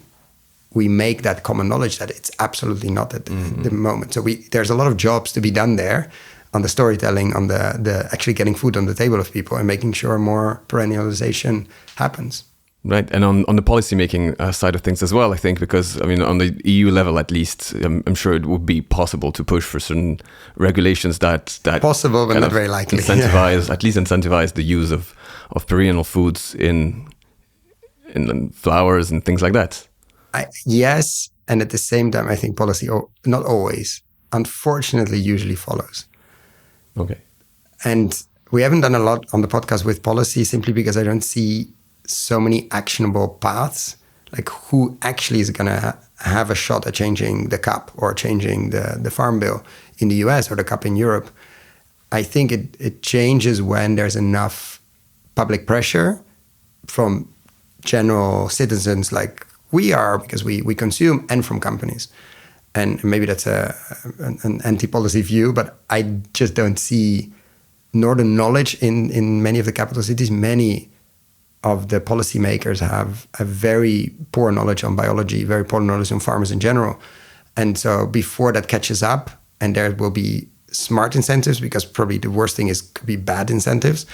make that common knowledge that it's absolutely not at the moment? So there's a lot of jobs to be done there on the storytelling, on the actually getting food on the table of people and making sure more perennialization happens. Right, and on the policy-making side of things as well, I think, because, I mean, on the EU level at least, I'm sure it would be possible to push for certain regulations that possible, but not very likely. Incentivize, at least incentivize the use of perennial foods in flowers and things like that. Yes, and at the same time, I think policy, not always, unfortunately, usually follows. Okay. And we haven't done a lot on the podcast with policy simply because I don't see so many actionable paths, like who actually is going to have a shot at changing the CAP or changing the Farm Bill in the US or the CAP in Europe. I think it changes when there's enough public pressure from general citizens like we are, because we consume, and from companies. And maybe that's an anti-policy view, but I just don't see nor the knowledge in many of the capital cities. Many of the policymakers have a very poor knowledge on biology, very poor knowledge on farmers in general. And so before that catches up, and there will be smart incentives, because probably the worst thing could be bad incentives,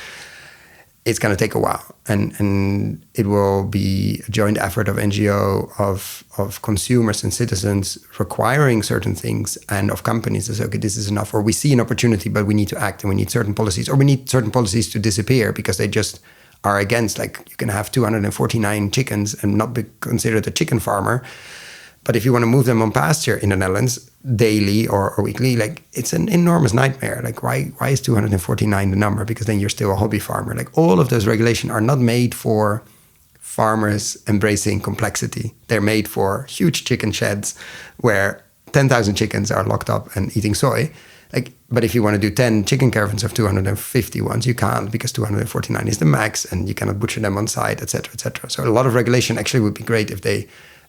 it's going to take a while. And it will be a joint effort of NGO, of consumers and citizens requiring certain things, and of companies to say, okay, this is enough, or we see an opportunity, but we need to act, and we need certain policies, or we need certain policies to disappear because they just are against, like, you can have 249 chickens and not be considered a chicken farmer. But if you want to move them on pasture in the Netherlands daily or weekly, like, it's an enormous nightmare. Like, why is 249 the number? Because then you're still a hobby farmer. Like, all of those regulations are not made for farmers embracing complexity. They're made for huge chicken sheds where 10,000 chickens are locked up and eating soy. Like, but if you want to do 10 chicken caravans of 250 ones, you can't, because 249 is the max, and you cannot butcher them on site, et cetera, et cetera. So a lot of regulation actually would be great if they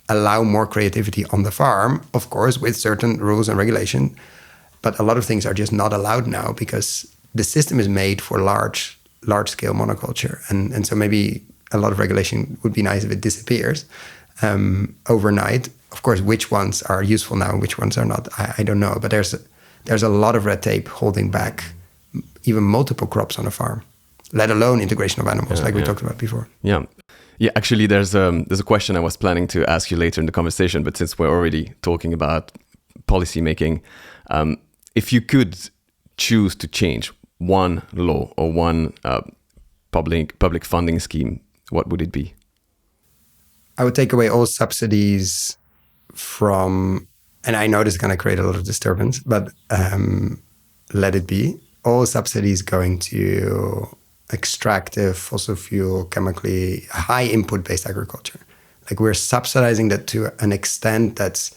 allow more creativity on the farm, of course, with certain rules and regulation. But a lot of things are just not allowed now because the system is made for large-scale monoculture. And so maybe a lot of regulation would be nice if it disappears overnight. Of course, which ones are useful now and which ones are not, I don't know. But there's a lot of red tape holding back even multiple crops on a farm, let alone integration of animals, we talked about before. Yeah, actually, there's a question I was planning to ask you later in the conversation, but since we're already talking about policy making, if you could choose to change one law or one public funding scheme, what would it be? I would take away all subsidies from, and I know this is going to create a lot of disturbance, but let it be. all subsidies going to extractive, fossil fuel, chemically high input-based agriculture. Like we're subsidizing that to an extent that's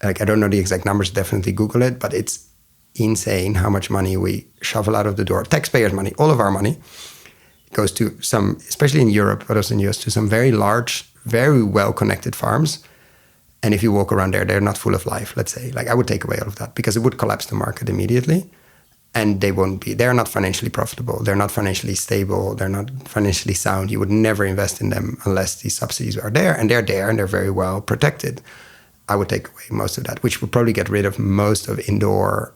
like, I don't know the exact numbers, definitely Google it, but it's insane how much money we shovel out of the door. Taxpayers' money, all of our money goes to some, especially in Europe, but also in the US, to some very large, very well-connected farms. And if you walk around there, they're not full of life, let's say. Like I would take away all of that because it would collapse the market immediately. And they're not financially profitable. They're not financially stable. They're not financially sound. You would never invest in them unless these subsidies are there. And they're there and they're very well protected. I would take away most of that, which would probably get rid of most of indoor,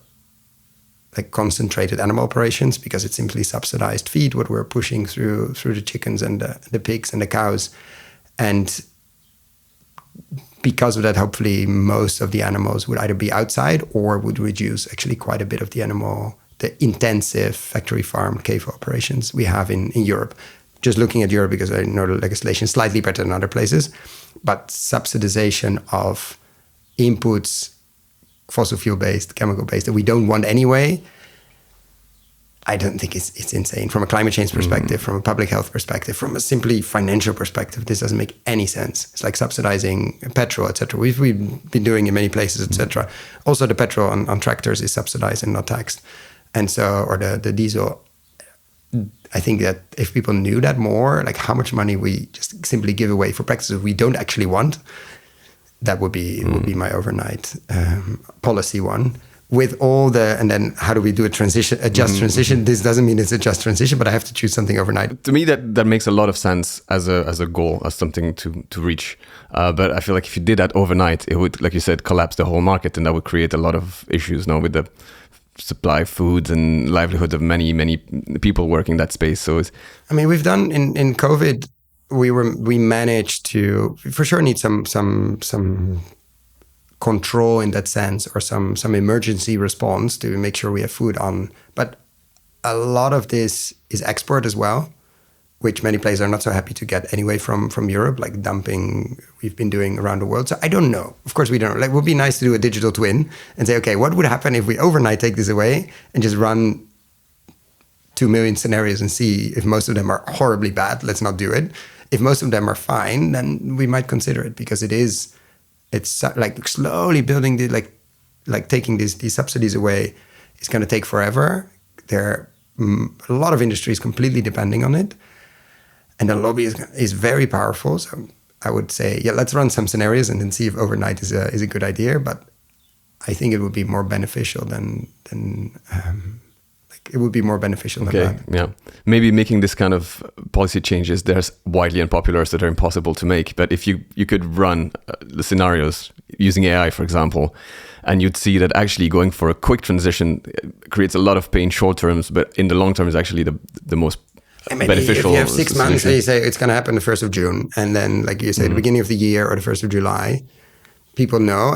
like concentrated animal operations because it's simply subsidized feed, what we're pushing through the chickens and the pigs and the cows. And because of that, hopefully most of the animals would either be outside or would reduce actually quite a bit of the intensive factory farm CAFO operations we have in Europe. Just looking at Europe, because I know the legislation is slightly better than other places, but subsidization of inputs, fossil fuel-based, chemical-based, that we don't want anyway, I don't think it's insane. From a climate change perspective, from a public health perspective, from a simply financial perspective, this doesn't make any sense. It's like subsidizing petrol, etc. We've been doing in many places, etc. Also, the petrol on tractors is subsidized and not taxed. And so, or the diesel, I think that if people knew that more, like how much money we just simply give away for practices we don't actually want, that would be my overnight policy one. With all and then how do we do a just transition? This doesn't mean it's a just transition, but I have to choose something overnight. To me, that makes a lot of sense as a goal, as something to reach. But I feel like if you did that overnight, it would, like you said, collapse the whole market, and that would create a lot of issues now with the supply food and livelihood of many people working that space. So we've done in COVID, we managed to for sure need some control in that sense, or some emergency response to make sure we have food on. But a lot of this is export as well, which many places are not so happy to get anyway from Europe, like dumping we've been doing around the world. So I don't know. Of course, we don't know. Like, it would be nice to do a digital twin and say, okay, what would happen if we overnight take this away and just run 2 million scenarios and see if most of them are horribly bad? Let's not do it. If most of them are fine, then we might consider it, because it's like slowly building like taking these subsidies away is going to take forever. There are a lot of industries completely depending on it. And the lobby is very powerful. So I would say, yeah, let's run some scenarios and then see if overnight is a good idea. But I think it would be more beneficial than it would be more beneficial than that. Yeah. Maybe making this kind of policy changes, there's widely unpopular that are impossible to make. But if you could run the scenarios using AI, for example, and you'd see that actually going for a quick transition creates a lot of pain short terms, but in the long term is actually the most beneficial. If you have 6 months and you say it's going to happen the 1st of June, and then like you say, the beginning of the year or the 1st of July, people know.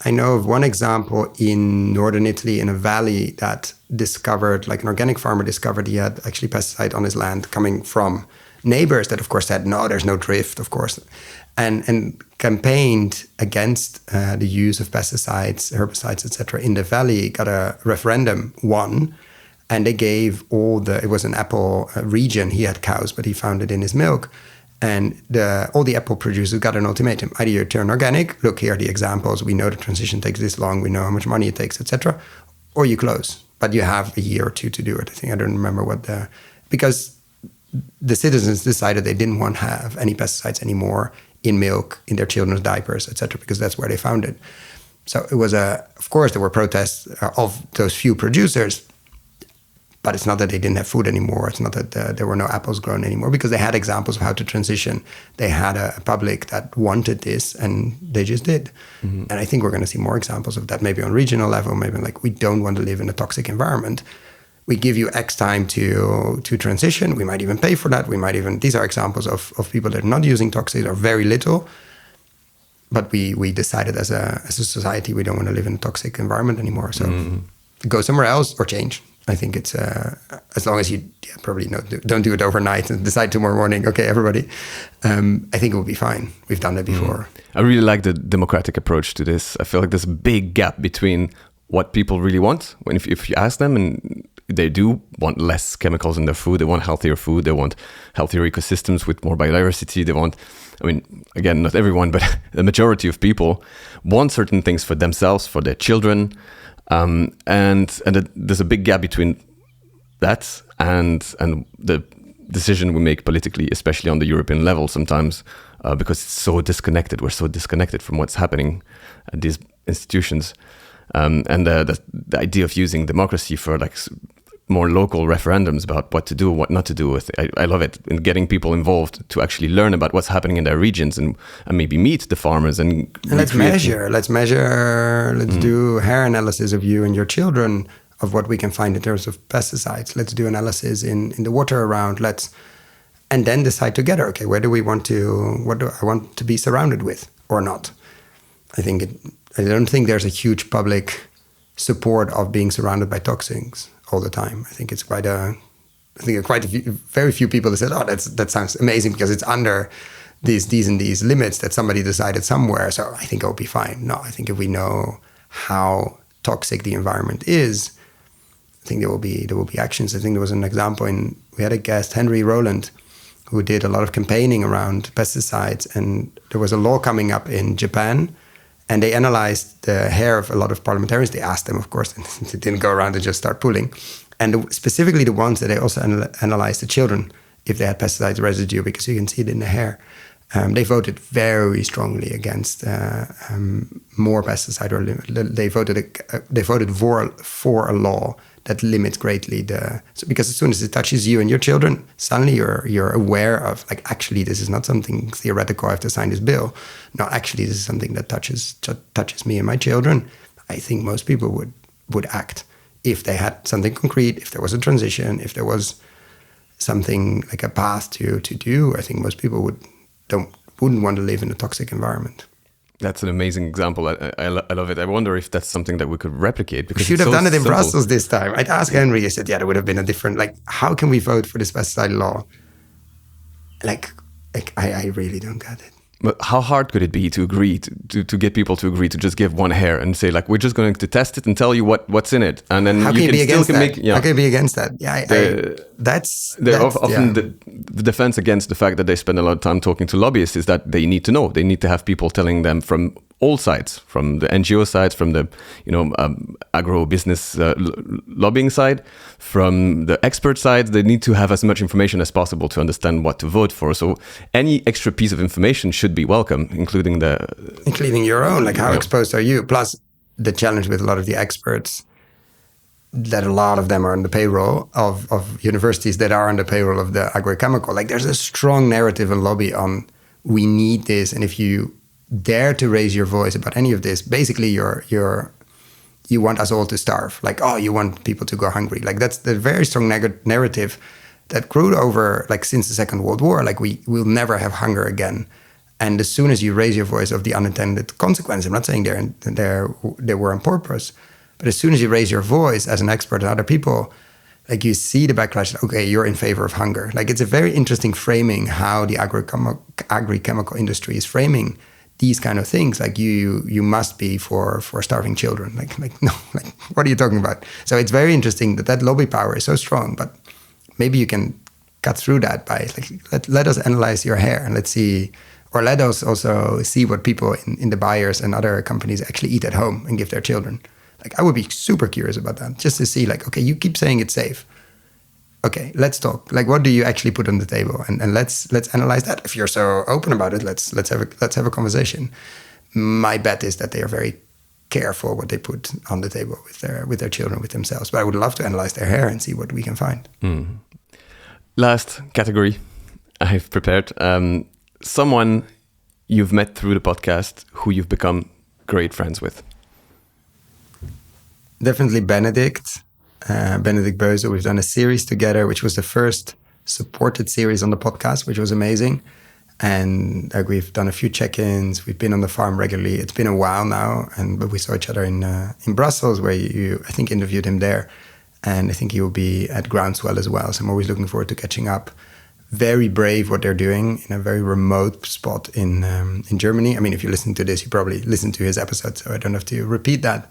I know of one example in northern Italy in a valley that discovered, like an organic farmer discovered he had actually pesticide on his land coming from neighbors that of course said, no, there's no drift, of course, and campaigned against the use of pesticides, herbicides, etc. in the valley, got a referendum, won, and they gave it was an apple region, he had cows, but he found it in his milk. And all the apple producers got an ultimatum. Either you turn organic, look, here are the examples, we know the transition takes this long, we know how much money it takes, etc., or you close. But you have a year or two to do it. I don't remember because the citizens decided they didn't want to have any pesticides anymore in milk, in their children's diapers, etc., because that's where they found it. So it was of course, there were protests of those few producers, but it's not that they didn't have food anymore. It's not that there were no apples grown anymore, because they had examples of how to transition. They had a public that wanted this, and they just did. Mm-hmm. And I think we're going to see more examples of that, maybe on regional level, maybe like we don't want to live in a toxic environment. We give you X time to transition. We might even pay for that. These are examples of people that are not using toxics or very little. But we decided as a society, we don't want to live in a toxic environment anymore. So go somewhere else or change. I think it's as long as you probably don't do it overnight and decide tomorrow morning, okay, everybody, I think it will be fine. We've done that before. I really like the democratic approach to this. I feel like there's a big gap between what people really want if you ask them, and they do want less chemicals in their food. They want healthier food. They want healthier ecosystems with more biodiversity. They want, I mean, again, not everyone, but the majority of people want certain things for themselves, for their children. And there's a big gap between that and the decision we make politically, especially on the European level sometimes, because it's so disconnected. We're so disconnected from what's happening at these institutions. And the idea of using democracy for like more local referendums about what to do, what not to do with it. I love it, in getting people involved to actually learn about what's happening in their regions and maybe meet the farmers and let's do hair analysis of you and your children, of what we can find in terms of pesticides. Let's do analysis in the water around. And then decide together, okay, what do I want to be surrounded with or not? I don't think there's a huge public support of being surrounded by toxins all the time. I think very few people that said, "Oh, that sounds amazing because it's under these and these limits that somebody decided somewhere. So I think it'll be fine." No, I think if we know how toxic the environment is, I think there will be actions. I think there was an example we had a guest, Henry Rowland, who did a lot of campaigning around pesticides, and there was a law coming up in Japan. And they analyzed the hair of a lot of parliamentarians. They asked them, of course, and they didn't go around and just start pulling. And specifically the ones that they also analyzed the children, if they had pesticide residue, because you can see it in the hair. They voted very strongly against more pesticide. They voted for a law that limits greatly because as soon as it touches you and your children, suddenly you're aware of, like, actually this is not something theoretical. I have to sign this bill. No, actually this is something that touches me and my children. I think most people would act if they had something concrete, if there was a transition, if there was something like a path to do. I think most people wouldn't want to live in a toxic environment. That's an amazing example. I love it. I wonder if that's something that we could replicate. Because we should have done it in Brussels this time. I'd ask Henry. I said, yeah, there would have been a different, like, how can we vote for this pesticide law? Like I really don't get it. But how hard could it be to agree to get people to agree to just give one hair and say, like, we're just going to test it and tell you what's in it, and then how you can still can make. How can you be against that? Yeah, the defense against the fact that they spend a lot of time talking to lobbyists is that they need to know. They need to have people telling them from all sides, from the NGO side, from the agro-business lobbying side, from the expert side. They need to have as much information as possible to understand what to vote for. So any extra piece of information should be welcome, including your own. Like, how exposed are you? Plus, the challenge with a lot of the experts, that a lot of them are on the payroll of universities that are on the payroll of the agrochemical. Like, there's a strong narrative and lobby on, we need this, and if you dare to raise your voice about any of this, basically you want us all to starve. Like, oh, you want people to go hungry. Like, that's the very strong narrative that grew over, like, since the Second World War. Like, we'll never have hunger again. And as soon as you raise your voice of the unintended consequence, I'm not saying they were on purpose, but as soon as you raise your voice as an expert and other people, like, you see the backlash. Okay, you're in favor of hunger. Like, it's a very interesting framing how the agrochemical industry is framing these kind of things. Like, you must be for starving children. Like no, like, what are you talking about? So it's very interesting that lobby power is so strong, but maybe you can cut through that by, like, let us analyze your hair and let's see, or let us also see what people in the buyers and other companies actually eat at home and give their children. Like, I would be super curious about that, just to see, like, okay, you keep saying it's safe. Okay, let's talk. Like, what do you actually put on the table? And let's analyze that. If you're so open about it, let's have a conversation. My bet is that they are very careful what they put on the table with their children, with themselves. But I would love to analyze their hair and see what we can find. Last category I've prepared. Someone you've met through the podcast who you've become great friends with. Definitely Benedict Beuze. We've done a series together, which was the first supported series on the podcast, which was amazing. And we've done a few check-ins. We've been on the farm regularly. It's been a while now, but we saw each other in Brussels, where you I think interviewed him there, and I think he will be at Groundswell as well. So I'm always looking forward to catching up. Very brave what they're doing in a very remote spot in Germany. I mean, if you listen to this, you probably listened to his episode, so I don't have to repeat that.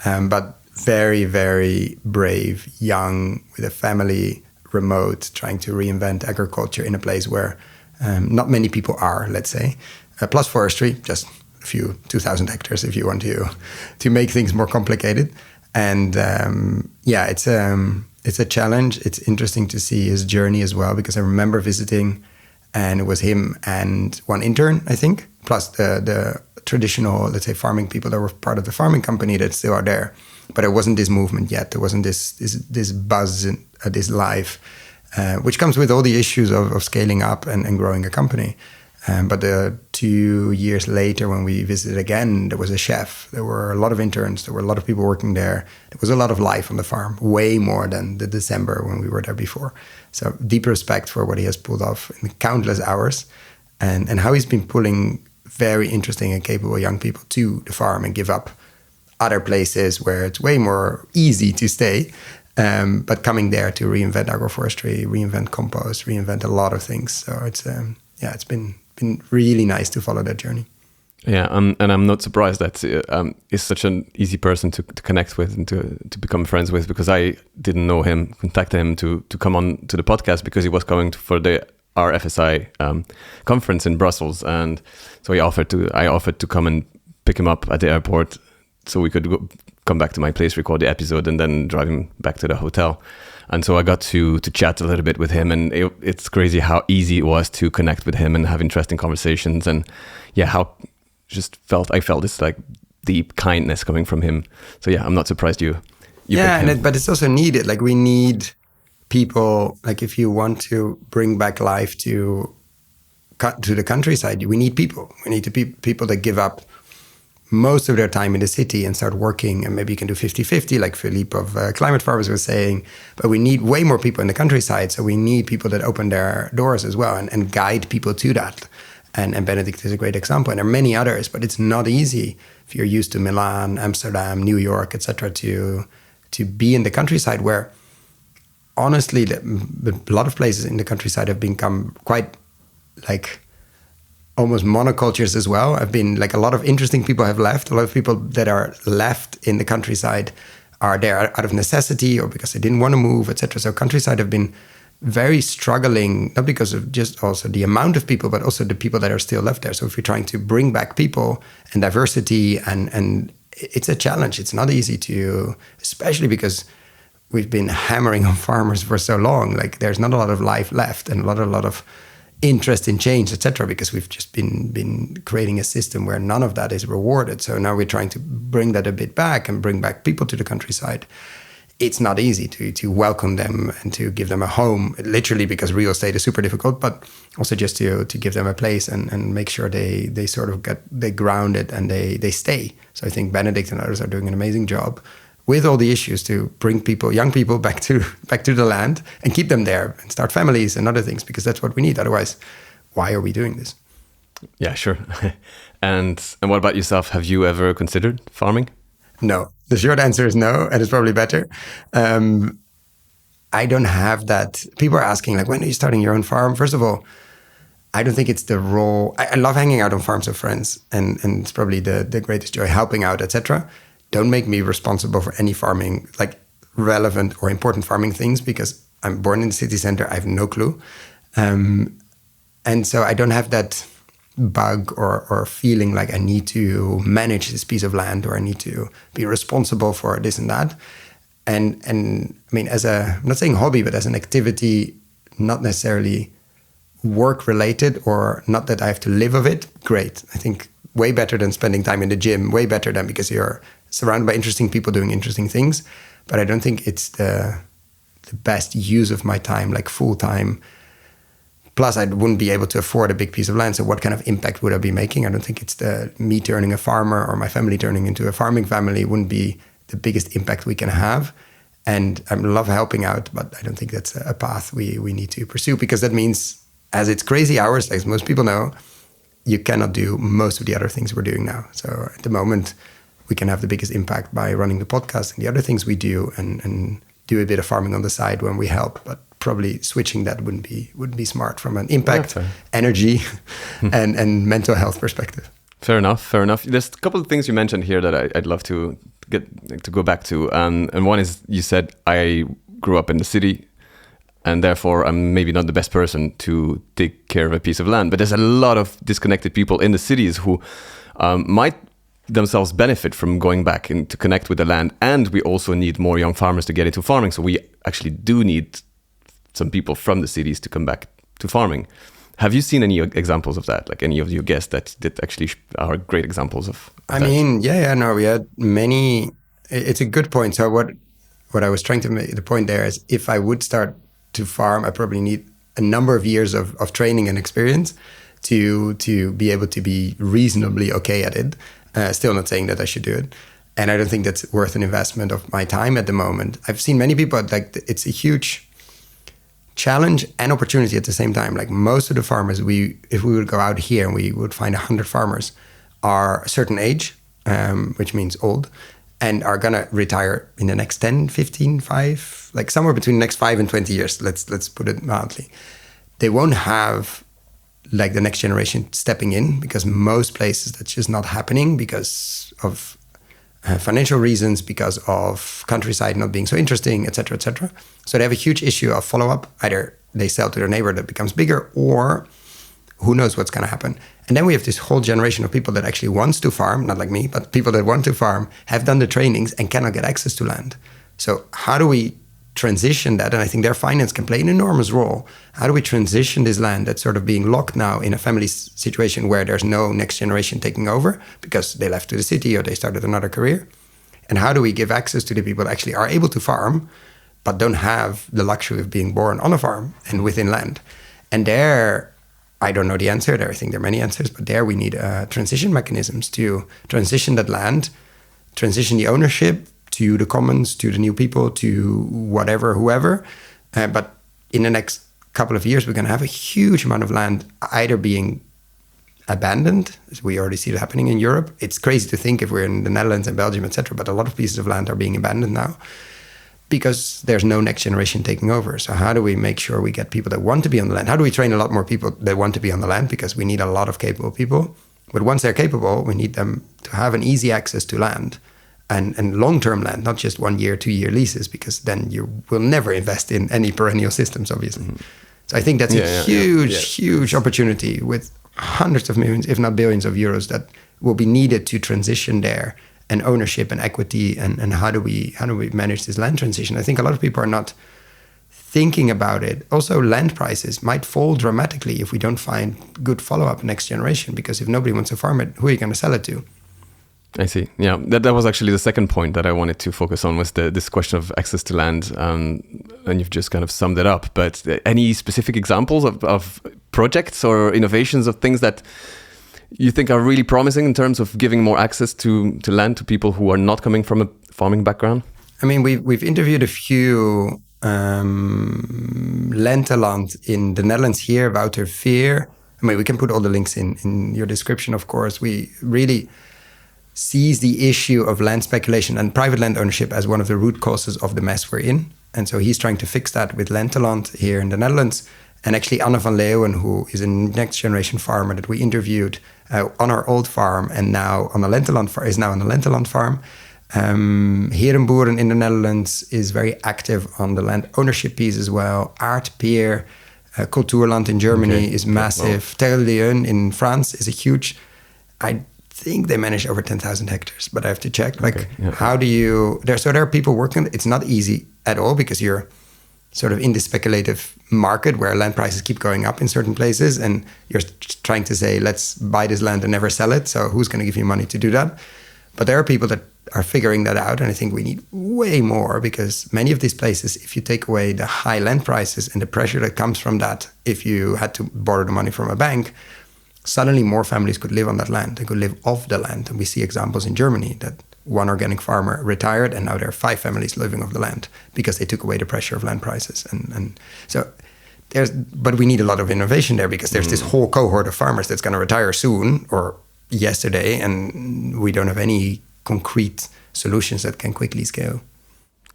But very, very brave, young, with a family, remote, trying to reinvent agriculture in a place where not many people are, let's say. Plus forestry, just a few 2,000 hectares if you want to make things more complicated. And it's a challenge. It's interesting to see his journey as well, because I remember visiting, and it was him and one intern, I think, plus the traditional, let's say, farming people that were part of the farming company that still are there. But it wasn't this movement yet. There wasn't this buzz, this life, which comes with all the issues of scaling up and growing a company. But 2 years later, when we visited again, there was a chef. There were a lot of interns. There were a lot of people working there. There was a lot of life on the farm, way more than the December when we were there before. So deep respect for what he has pulled off in countless hours, and how he's been pulling very interesting and capable young people to the farm and give up other places where it's way more easy to stay, but coming there to reinvent agroforestry, reinvent compost, reinvent a lot of things. So it's been really nice to follow that journey. Yeah, and I'm not surprised that he's such an easy person to connect with and to become friends with, because I didn't know him, contacted him to come on to the podcast because he was coming for the RFSI conference in Brussels, and so I offered to come and pick him up at the airport so we could come back to my place, record the episode, and then drive him back to the hotel. And so I got to chat a little bit with him, and it's crazy how easy it was to connect with him and have interesting conversations, and I felt this like deep kindness coming from him. So yeah, I'm not surprised you picked him. But it's also needed. Like, we need people, like, if you want to bring back life to the countryside, we need people. We need people that give up most of their time in the city and start working, and maybe you can do 50-50, like Philippe of Climate Farmers was saying, but we need way more people in the countryside, so we need people that open their doors as well and guide people to that. And Benedict is a great example, and there are many others, but it's not easy if you're used to Milan, Amsterdam, New York, etc., to be in the countryside, where honestly, a lot of places in the countryside have become quite like almost monocultures as well. I've been like, a lot of interesting people have left. A lot of people that are left in the countryside are there out of necessity or because they didn't want to move, etc. So countryside have been very struggling, not because of just also the amount of people, but also the people that are still left there. So if you're trying to bring back people and diversity, and it's a challenge. It's not easy to, especially because we've been hammering on farmers for so long. Like, there's not a lot of life left and a lot of interest in change, etc., because we've just been creating a system where none of that is rewarded. So now we're trying to bring that a bit back and bring back people to the countryside. It's not easy to welcome them and to give them a home, literally, because real estate is super difficult, but also just to give them a place and make sure they sort of they grounded and they stay. So I think Benedict and others are doing an amazing job with all the issues to bring people, young people, back to the land and keep them there and start families and other things, because that's what we need. Otherwise, why are we doing this? Yeah, sure. And what about yourself? Have you ever considered farming? No. The short answer is no, and it's probably better. I don't have that. People are asking, like, when are you starting your own farm? First of all, I don't think it's the role. I love hanging out on farms with friends, and it's probably the greatest joy, helping out, etc. Don't make me responsible for any farming, like relevant or important farming things, because I'm born in the city center. I have no clue. And so I don't have that bug or feeling like I need to manage this piece of land or I need to be responsible for this and that. And I mean, I'm not saying hobby, but as an activity, not necessarily work related, or not that I have to live of it, great. I think way better than spending time in the gym, way better than, because you're surrounded by interesting people doing interesting things. But I don't think it's the best use of my time, like full time. Plus, I wouldn't be able to afford a big piece of land. So what kind of impact would I be making? I don't think it's me turning a farmer or my family turning into a farming family wouldn't be the biggest impact we can have. And I love helping out, but I don't think that's a path we need to pursue, because that means, as it's crazy hours, as most people know, you cannot do most of the other things we're doing now. So at the moment, we can have the biggest impact by running the podcast and the other things we do, and do a bit of farming on the side when we help. But probably switching that wouldn't be smart from an impact, energy, and mental health perspective. Fair enough. There's a couple of things you mentioned here that I'd love to to go back to. And one is, you said, I grew up in the city, and therefore I'm maybe not the best person to take care of a piece of land. But there's a lot of disconnected people in the cities who might themselves benefit from going back and to connect with the land. And we also need more young farmers to get into farming. So we actually do need some people from the cities to come back to farming. Have you seen any examples of that? Like any of your guests that actually are great examples of I that? mean, no, we had many. It's a good point. So what I was trying to make, the point there is, if I would start to farm, I probably need a number of years of training and experience to be able to be reasonably okay at it. Still not saying that I should do it. And I don't think that's worth an investment of my time at the moment. I've seen many people, like, it's a huge challenge and opportunity at the same time. Like, most of the farmers, if we would go out here and we would find 100 farmers, are a certain age, which means old, and are gonna retire in the next 10, 15, 5, like somewhere between the next 5 and 20 years. Let's put it mildly. They won't have like the next generation stepping in, because most places that's just not happening because of financial reasons, because of countryside not being so interesting, et cetera, et cetera. So they have a huge issue of follow-up. Either they sell to their neighbor that becomes bigger, or who knows what's going to happen. And then we have this whole generation of people that actually wants to farm, not like me, but people that want to farm, have done the trainings and cannot get access to land. So how do we transition that? And I think their finance can play an enormous role. How do we transition this land that's sort of being locked now in a family situation where there's no next generation taking over because they left to the city or they started another career? And how do we give access to the people that actually are able to farm but don't have the luxury of being born on a farm and within land? And there, I don't know the answer there. I think there are many answers, but there we need transition mechanisms to transition that land, transition the ownership to the commons, to the new people, to whatever, whoever. But in the next couple of years, we're going to have a huge amount of land either being abandoned, as we already see it happening in Europe. It's crazy to think if we're in the Netherlands and Belgium, etc., but a lot of pieces of land are being abandoned now because there's no next generation taking over. So how do we make sure we get people that want to be on the land? How do we train a lot more people that want to be on the land? Because we need a lot of capable people. But once they're capable, we need them to have an easy access to land. And long-term land, not just 1 year, 2 year leases, because then you will never invest in any perennial systems, obviously. Mm-hmm. So I think that's a huge opportunity with hundreds of millions, if not billions of euros that will be needed to transition there, and ownership and equity, and how do we manage this land transition? I think a lot of people are not thinking about it. Also, land prices might fall dramatically if we don't find good follow-up next generation, because if nobody wants to farm it, who are you going to sell it to? I see. Yeah, that was actually the second point that I wanted to focus on, was this question of access to land, and you've just kind of summed it up. But any specific examples of projects or innovations of things that you think are really promising in terms of giving more access to land to people who are not coming from a farming background? I mean, we've interviewed a few Lenteland in the Netherlands here, Wouter Veer. I mean, we can put all the links in your description, of course. We really sees the issue of land speculation and private land ownership as one of the root causes of the mess we're in. And so he's trying to fix that with Lenteland here in the Netherlands. And actually Anne van Leeuwen, who is a next generation farmer that we interviewed on our old farm and now on a Lenteland farm, is now on a Lenteland farm. Herenboeren in the Netherlands is very active on the land ownership piece as well. Aardpeer, Kulturland in Germany is massive. Terre de Lion in France is a huge, I think they manage over 10,000 hectares, but I have to check. How do you, there are people working, it's not easy at all, because you're sort of in this speculative market where land prices keep going up in certain places, and you're trying to say, let's buy this land and never sell it. So who's going to give you money to do that? But there are people that are figuring that out, and I think we need way more, because many of these places, if you take away the high land prices and the pressure that comes from that, if you had to borrow the money from a bank, suddenly more families could live on that land. They could live off the land. And we see examples in Germany that one organic farmer retired and now there are 5 families living off the land because they took away the pressure of land prices. And so but we need a lot of innovation there, because there's this whole cohort of farmers that's going to retire soon or yesterday, and we don't have any concrete solutions that can quickly scale.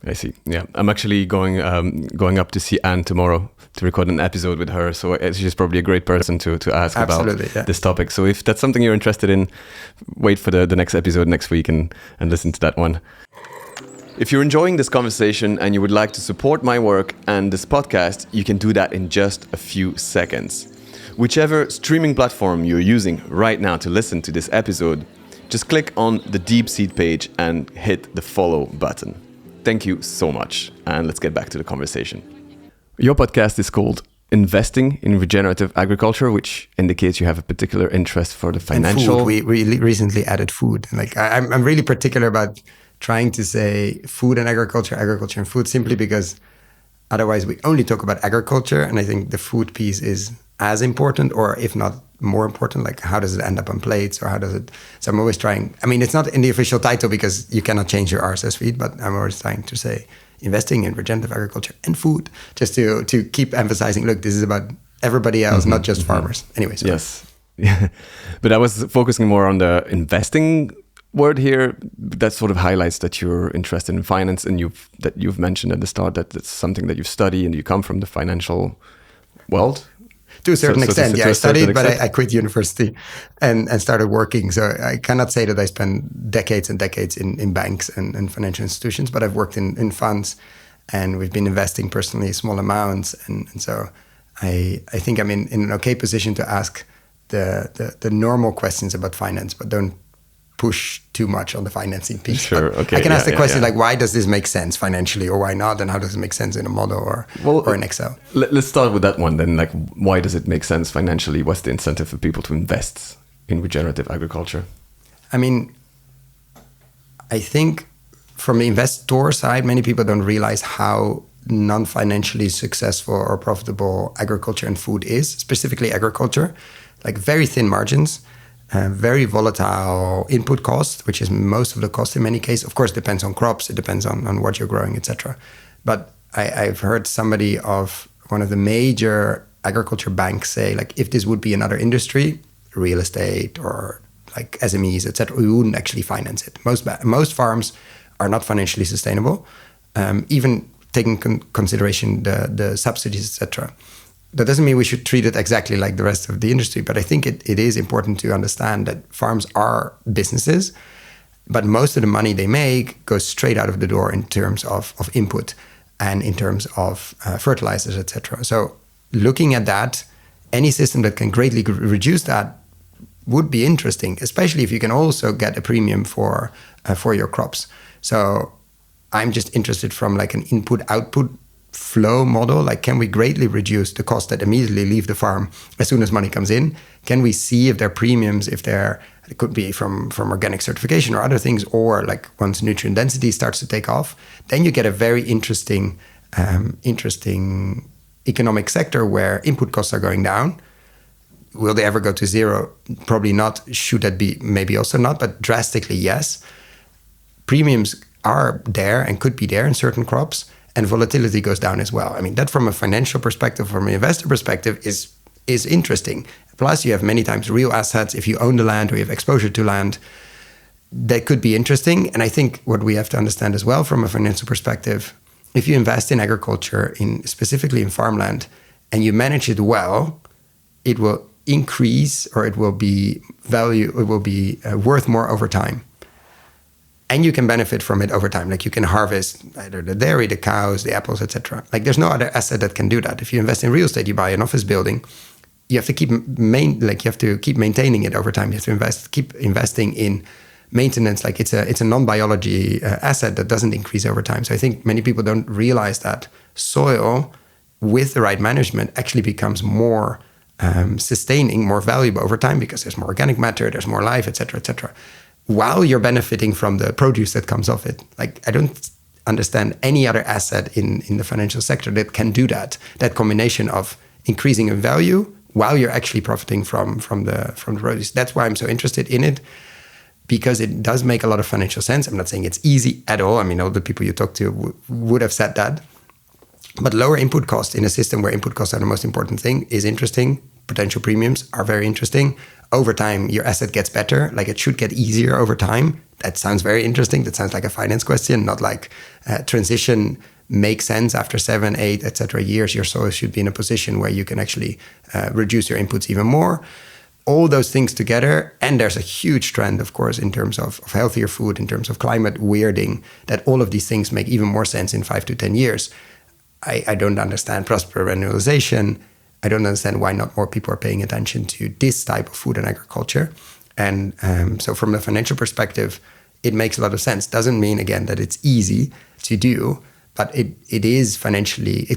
I see. Yeah, I'm actually going up to see Anne tomorrow to record an episode with her. So she's probably a great person to ask about this topic. So if that's something you're interested in, wait for the next episode next week and listen to that one. If you're enjoying this conversation and you would like to support my work and this podcast, you can do that in just a few seconds. Whichever streaming platform you're using right now to listen to this episode, just click on the DeepSeed page and hit the follow button. Thank you so much. And let's get back to the conversation. Your podcast is called Investing in Regenerative Agriculture, which indicates you have a particular interest for the financial. And food. We recently added food. Like I'm really particular about trying to say food and agriculture and food, simply because otherwise we only talk about agriculture. And I think the food piece is as important, or if not more important, like how does it end up on plates, or how does it... So I'm always trying, I mean, it's not in the official title because you cannot change your RSS feed, but I'm always trying to say investing in regenerative agriculture and food, just to keep emphasizing, look, this is about everybody else, not just farmers. Anyways. Yes. But I was focusing more on the investing word here. That sort of highlights that you're interested in finance, and you've mentioned at the start that it's something that you study and you come from the financial world. To a certain extent, yeah. I studied, but I quit university and started working. So I cannot say that I spent decades and decades in banks and financial institutions, but I've worked in funds, and we've been investing personally small amounts. And so I think I'm in an okay position to ask the normal questions about finance, but don't push too much on the financing piece. Sure, okay. I can ask the question like, why does this make sense financially, or why not? And how does it make sense in a model or in Excel? Let's start with that one then. Like, why does it make sense financially? What's the incentive for people to invest in regenerative agriculture? I mean, I think from the investor side, many people don't realize how non-financially successful or profitable agriculture and food is, specifically agriculture. Like very thin margins, very volatile input cost, which is most of the cost in many cases. Of course, it depends on crops, it depends on what you're growing, etc. But I've heard somebody of one of the major agriculture banks say, like, if this would be another industry, real estate or like SMEs, etc., we wouldn't actually finance it. Most farms are not financially sustainable, even taking consideration the subsidies, etc. That doesn't mean we should treat it exactly like the rest of the industry, but I think it is important to understand that farms are businesses, but most of the money they make goes straight out of the door in terms of input and in terms of fertilizers, etc. So looking at that, any system that can greatly reduce that would be interesting, especially if you can also get a premium for your crops. So I'm just interested from like an input-output flow model. Like, can we greatly reduce the costs that immediately leave the farm as soon as money comes in? Can we see if there are premiums, it could be from organic certification or other things, or like once nutrient density starts to take off, then you get a very interesting economic sector where input costs are going down. Will they ever go to zero? Probably not. Should that be? Maybe also not, but drastically yes. Premiums are there and could be there in certain crops, and volatility goes down as well. I mean, that from a financial perspective, from an investor perspective, is interesting. Plus, you have many times real assets. If you own the land or you have exposure to land, that could be interesting. And I think what we have to understand as well from a financial perspective, if you invest in agriculture, specifically in farmland, and you manage it well, it will increase, or it will be worth more over time. And you can benefit from it over time. Like, you can harvest either the dairy, the cows, the apples, etc. Like, there's no other asset that can do that. If you invest in real estate, you buy an office building, you have to keep maintaining it over time. You have to keep investing in maintenance. Like, it's a non-biology asset that doesn't increase over time. So I think many people don't realize that soil, with the right management, actually becomes more sustaining, more valuable over time, because there's more organic matter, there's more life, etc., etc. While you're benefiting from the produce that comes off it. Like, I don't understand any other asset in the financial sector that can do that combination of increasing in value while you're actually profiting from the produce. That's why I'm so interested in it, because it does make a lot of financial sense. I'm not saying it's easy at all. I mean, all the people you talk to would have said that. But lower input costs in a system where input costs are the most important thing is interesting. Potential premiums are very interesting. Over time, your asset gets better. Like, it should get easier over time. that sounds very interesting. That sounds like a finance question, not like transition makes sense after 7, 8, etc. years. Your soil should be in a position where you can actually reduce your inputs even more. All those things together, and there's a huge trend, of course, in terms of healthier food, in terms of climate weirding, that all of these things make even more sense in 5 to 10 years. I don't understand prosper-annualization. I don't understand why not more people are paying attention to this type of food and agriculture. And so from a financial perspective, it makes a lot of sense. Doesn't mean, again, that it's easy to do, but it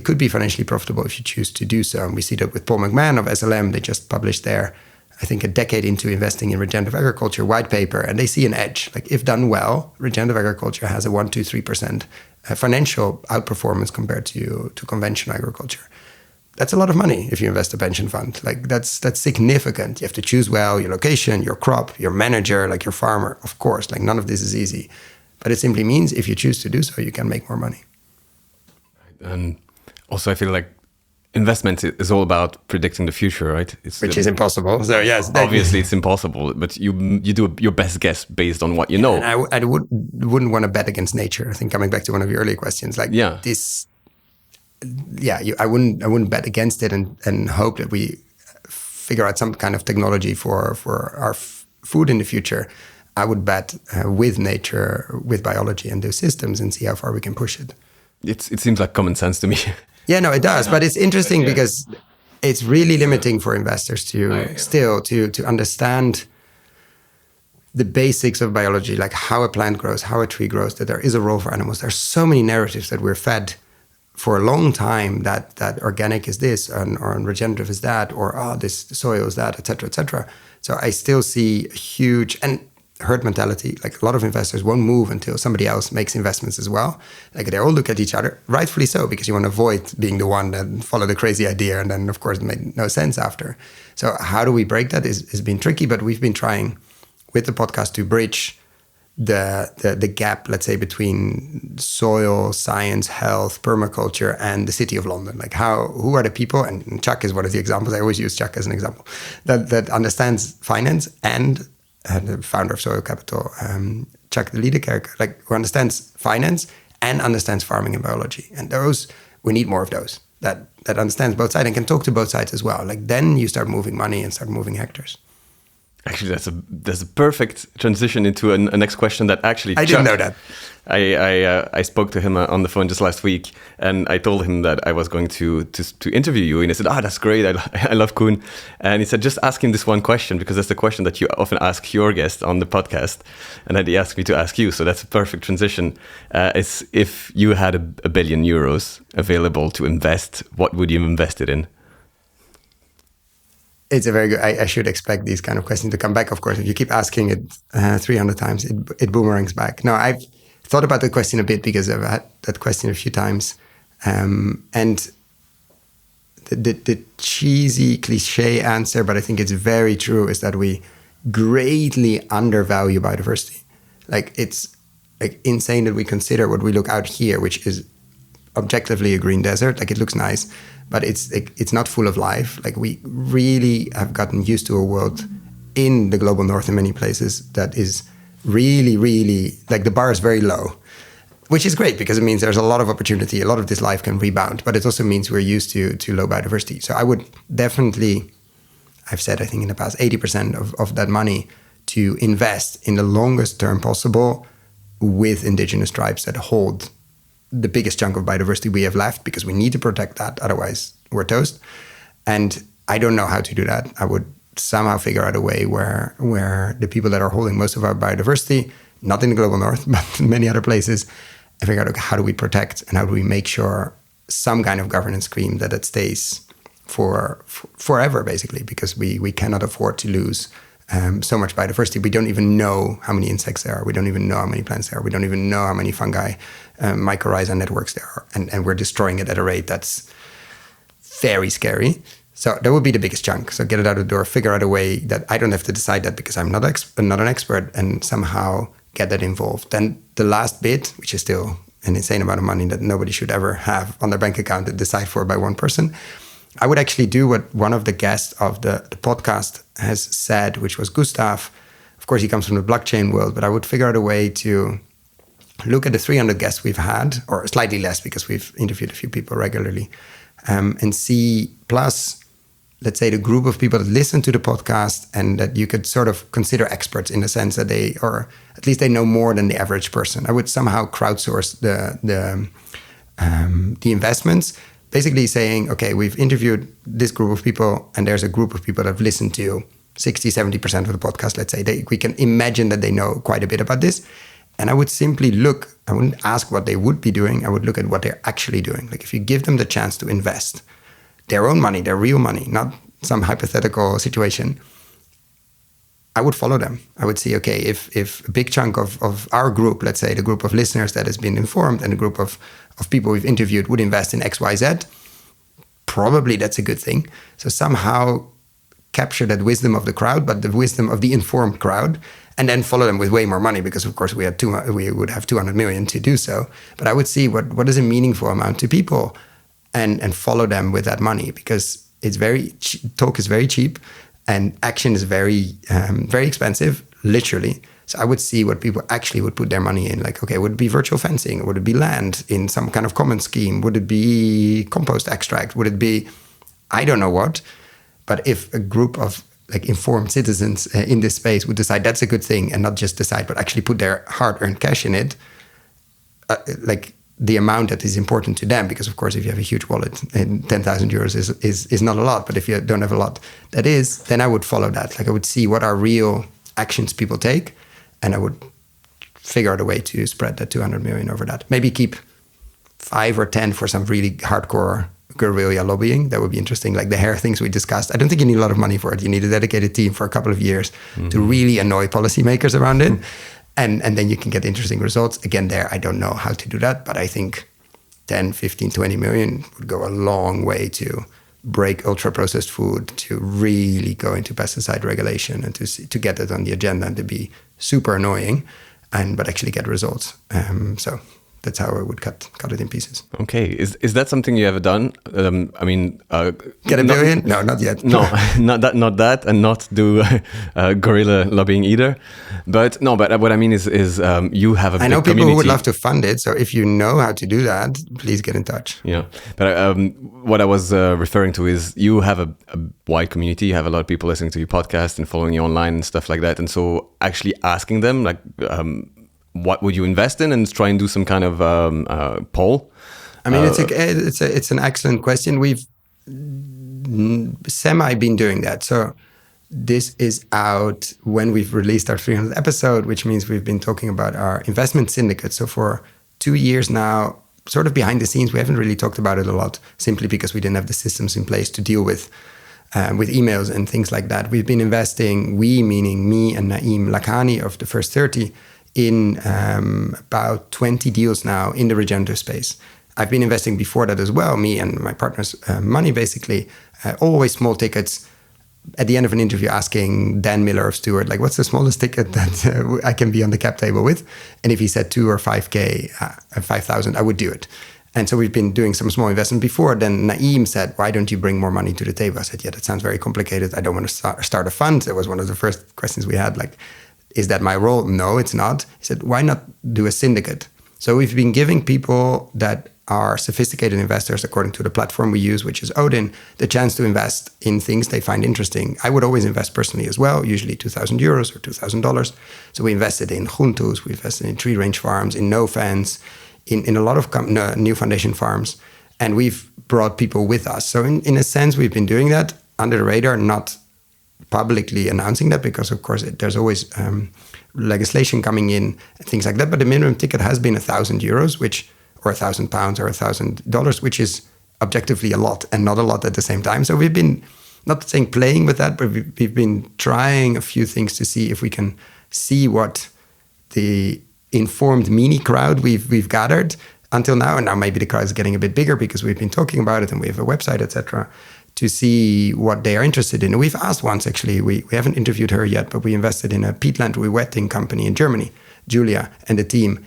could be financially profitable if you choose to do so. And we see that with Paul McMahon of SLM. They just published their, I think, a decade into investing in regenerative agriculture white paper, and they see an edge. Like, if done well, regenerative agriculture has a 1, 2, 3% financial outperformance compared to conventional agriculture. That's a lot of money if you invest a pension fund. Like, that's significant. You have to choose well your location, your crop, your manager, like your farmer, of course. Like, none of this is easy. But it simply means if you choose to do so, you can make more money. And also, I feel like investment is all about predicting the future, right? Which is impossible. So yes, obviously it's impossible, but you do your best guess based on what you know. And I wouldn't want to bet against nature. I think coming back to one of your earlier questions, like this, I wouldn't bet against it and hope that we figure out some kind of technology for our food in the future. I would bet with nature, with biology and those systems, and see how far we can push it. It seems like common sense to me. Yeah, no, it does. But it's interesting because it's really limiting for investors to understand the basics of biology, like how a plant grows, how a tree grows, that there is a role for animals. There's so many narratives that we're fed for a long time that organic is this, or regenerative is that, or this soil is that, et cetera, et cetera. So I still see a huge herd mentality. Like, a lot of investors won't move until somebody else makes investments as well. Like, they all look at each other, rightfully so, because you want to avoid being the one that follow the crazy idea and then, of course, it made no sense after. So how do we break that has been tricky, but we've been trying with the podcast to bridge the gap, let's say, between soil, science, health, permaculture, and the city of London. Like, who are the people, and Chuck is one of the examples, I always use Chuck as an example, that understands finance, and the founder of Soil Capital, Chuck de Liedekerk, like, who understands finance and understands farming and biology. And we need more of those that understands both sides and can talk to both sides as well. Like, then you start moving money and start moving hectares. Actually, that's a perfect transition into a next question that actually I didn't know that. I spoke to him on the phone just last week, and I told him that I was going to interview you, and he said, that's great, I love Koen. And he said, just ask him this one question, because that's the question that you often ask your guests on the podcast, and then he asked me to ask you, so that's a perfect transition. It's, if you had €1 billion available to invest, what would you invest it in? It's a very good. I should expect these kind of questions to come back. Of course, if you keep asking it 300 times, it boomerangs back. No, I've thought about the question a bit because I've had that question a few times, and the cheesy cliche answer, but I think it's very true, is that we greatly undervalue biodiversity. Like, it's like insane that we consider what we look out here, which is objectively a green desert. Like, it looks nice, but it's not full of life. Like, we really have gotten used to a world in the global north in many places that is really, really, like, the bar is very low, which is great because it means there's a lot of opportunity. A lot of this life can rebound, but it also means we're used to low biodiversity. So I would definitely, I've said, I think in the past, 80% of that money to invest in the longest term possible with indigenous tribes that hold the biggest chunk of biodiversity we have left, because we need to protect that, otherwise we're toast. And I don't know how to do that. I would somehow figure out a way where the people that are holding most of our biodiversity, not in the global north, but in many other places, I figure out, how do we protect and how do we make sure some kind of governance scheme that it stays forever, basically, because we cannot afford to lose so much biodiversity. We don't even know how many insects there are. We don't even know how many plants there are. We don't even know how many fungi, mycorrhiza networks there are. And we're destroying it at a rate that's very scary. So that would be the biggest chunk. So get it out of the door, figure out a way that I don't have to decide that because I'm not an expert, and somehow get that involved. Then the last bit, which is still an insane amount of money that nobody should ever have on their bank account and decide for by one person, I would actually do what one of the guests of the podcast has said, which was Gustav of course, he comes from the blockchain world, but I would figure out a way to look at the 300 guests we've had, or slightly less because we've interviewed a few people regularly, and see, plus, let's say, the group of people that listen to the podcast and that you could sort of consider experts in the sense that they, or at least they know more than the average person. I would somehow crowdsource the investments, basically saying, okay, we've interviewed this group of people and there's a group of people that have listened to 60, 70% of the podcast, let's say. We can imagine that they know quite a bit about this. And I would simply look, I wouldn't ask what they would be doing. I would look at what they're actually doing. Like if you give them the chance to invest their own money, their real money, not some hypothetical situation, I would follow them. I would see, okay, if a big chunk of our group, let's say the group of listeners that has been informed and a group of people we've interviewed would invest in X, Y, Z, probably that's a good thing. So somehow capture that wisdom of the crowd, but the wisdom of the informed crowd, and then follow them with way more money because, of course, we would have 200 million to do so. But I would see what is a meaningful amount to people and follow them with that money, because it's talk is very cheap and action is very expensive, literally. So I would see what people actually would put their money in. Like, okay, would it be virtual fencing? Would it be land in some kind of common scheme? Would it be compost extract? Would it be, I don't know what. But if a group of like informed citizens in this space would decide that's a good thing and not just decide, but actually put their hard-earned cash in it, like the amount that is important to them, because of course, if you have a huge wallet, and 10,000 euros is not a lot, but if you don't have a lot, that is, then I would follow that. Like I would see what are real actions people take, and I would figure out a way to spread that 200 million over that. Maybe keep 5 or 10 for some really hardcore guerrilla lobbying. That would be interesting. Like the hair things we discussed. I don't think you need a lot of money for it. You need a dedicated team for a couple of years to really annoy policymakers around it. And then you can get interesting results. Again, there, I don't know how to do that, but I think 10, 15, 20 million would go a long way to break ultra-processed food, to really go into pesticide regulation and to get it on the agenda and to be super annoying, but actually get results. So that's how I would cut it in pieces. Okay, is that something you ever done? Get a billion? No, not yet. No, not that, and not do guerrilla lobbying either. But what I mean is you have a big community. I know people who would love to fund it. So if you know how to do that, please get in touch. Yeah, but what I was referring to is you have a wide community. You have a lot of people listening to your podcast and following you online and stuff like that. And so actually asking them like. What would you invest in, and try and do some kind of poll? I mean, it's an excellent question. We've semi been doing that. So this is out when we've released our 300th episode, which means we've been talking about our investment syndicate. So for 2 years now, sort of behind the scenes, we haven't really talked about it a lot, simply because we didn't have the systems in place to deal with emails and things like that. We've been investing, we meaning me and Naeem Lakhani of the First 30, in about 20 deals now in the regenerative space. I've been investing before that as well, me and my partner's money, basically, always small tickets. At the end of an interview, asking Dan Miller of Stewart, like, what's the smallest ticket that I can be on the cap table with? And if he said 2 or 5K, 5,000, I would do it. And so we've been doing some small investment before. Then Naeem said, why don't you bring more money to the table? I said, yeah, that sounds very complicated. I don't want to start a fund. That was one of the first questions we had, like, is that my role? No, it's not. He said, why not do a syndicate? So we've been giving people that are sophisticated investors, according to the platform we use, which is Odin, the chance to invest in things they find interesting. I would always invest personally as well, usually 2,000 euros or $2,000. So we invested in Groentus, we invested in tree range farms, in no fence, in a lot of new foundation farms. And we've brought people with us. So in a sense, we've been doing that under the radar, not publicly announcing that, because of course there's always legislation coming in and things like that. But the minimum ticket has been 1,000 euros, or 1,000 pounds or $1,000, which is objectively a lot and not a lot at the same time. So we've been, not saying playing with that, but we've been trying a few things to see if we can see what the informed mini crowd we've gathered until now. And now maybe the crowd is getting a bit bigger because we've been talking about it and we have a website, etc., to see what they are interested in. And we've asked once, actually, we haven't interviewed her yet, but we invested in a peatland rewetting company in Germany, Julia and the team.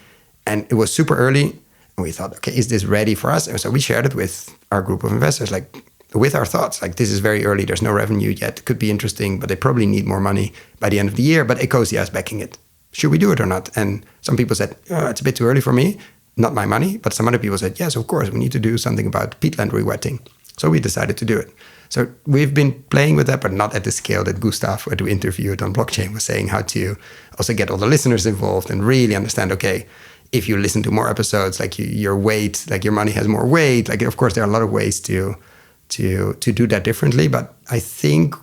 And it was super early. And we thought, okay, is this ready for us? And so we shared it with our group of investors. Like, with our thoughts. Like, this is very early. There's no revenue yet. It could be interesting, but they probably need more money by the end of the year. But Ecosia is backing it. Should we do it or not? And some people said, it's a bit too early for me. Not my money. But some other people said, yes, of course, we need to do something about peatland rewetting. So we decided to do it. So we've been playing with that, but not at the scale that Gustav, who we interviewed on blockchain, was saying, how to also get all the listeners involved and really understand, okay, if you listen to more episodes, like your weight, like your money has more weight. Like, of course, there are a lot of ways to do that differently. But I think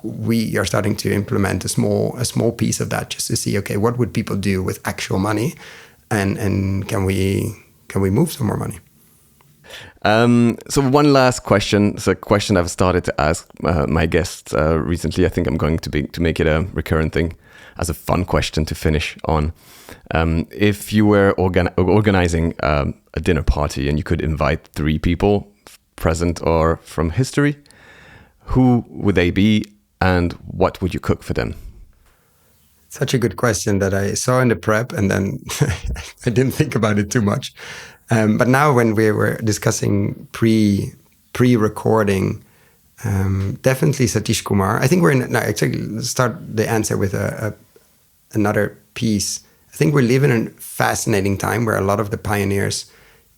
we are starting to implement a small piece of that, just to see, okay, what would people do with actual money, and can we move some more money? So one last question. It's a question I've started to ask my guests recently. I think I'm going to make it a recurrent thing, as a fun question to finish on. If you were organizing a dinner party and you could invite 3 people, present or from history, who would they be and what would you cook for them? Such a good question that I saw in the prep, and then I didn't think about it too much. But now when we were discussing pre-recording, definitely Satish Kumar. I think actually start the answer with another piece. I think we live in a fascinating time where a lot of the pioneers,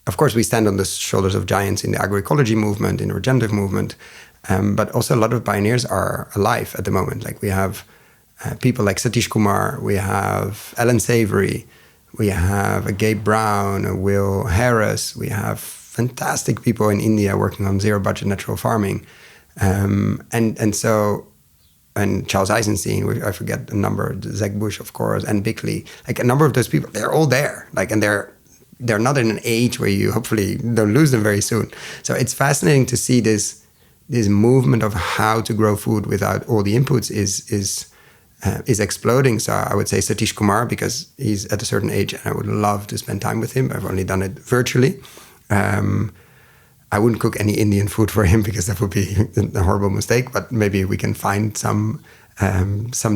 of course, we stand on the shoulders of giants in the agroecology movement, in the regenerative movement, but also a lot of pioneers are alive at the moment. Like, we have people like Satish Kumar, we have Ellen Savory, we have a Gabe Brown, a Will Harris, we have fantastic people in India working on zero budget natural farming. And Charles Eisenstein, I forget the number, Zach Bush, of course, and Bickley, like a number of those people, they're all there. Like, and they're not in an age where you hopefully don't lose them very soon. So it's fascinating to see this movement of how to grow food without all the inputs is exploding. So I would say Satish Kumar, because he's at a certain age and I would love to spend time with him. I've only done it virtually. I wouldn't cook any Indian food for him because that would be a horrible mistake, but maybe we can find some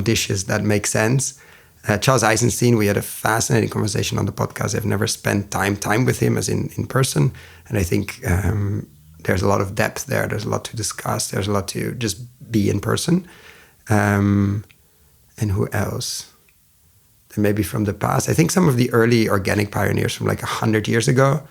dishes that make sense. Charles Eisenstein, we had a fascinating conversation on the podcast. I've never spent time with him as in person. And I think there's a lot of depth there. There's a lot to discuss. There's a lot to just be in person. And who else? And maybe from the past. I think some of the early organic pioneers from like 100 years ago.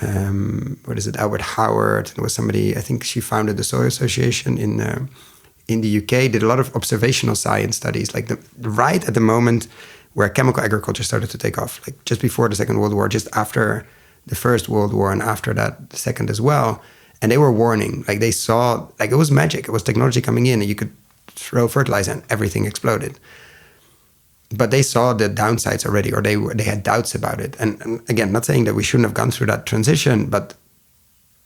Albert Howard. There was somebody, I think she founded the Soy Association in the UK, did a lot of observational science studies, like right at the moment where chemical agriculture started to take off, like just before the Second World War, just after the First World War, and after that, the Second as well. And they were warning, like they saw, like it was magic. It was technology coming in and you could throw fertilizer and everything exploded. But they saw the downsides already, or they had doubts about it. And again, not saying that we shouldn't have gone through that transition, but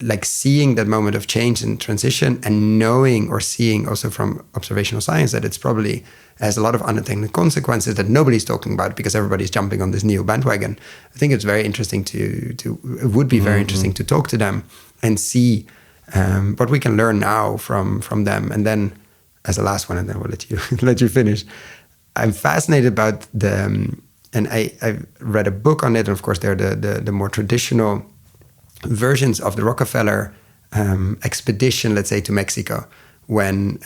like seeing that moment of change and transition and knowing or seeing also from observational science that it's probably has a lot of unintended consequences that nobody's talking about because everybody's jumping on this new bandwagon. I think it's very interesting it would be very interesting to talk to them and see what we can learn now from them. And then as a last one, and then we'll let you finish. I'm fascinated about and I've read a book on it, and of course they're the more traditional versions of the Rockefeller expedition, let's say, to Mexico, when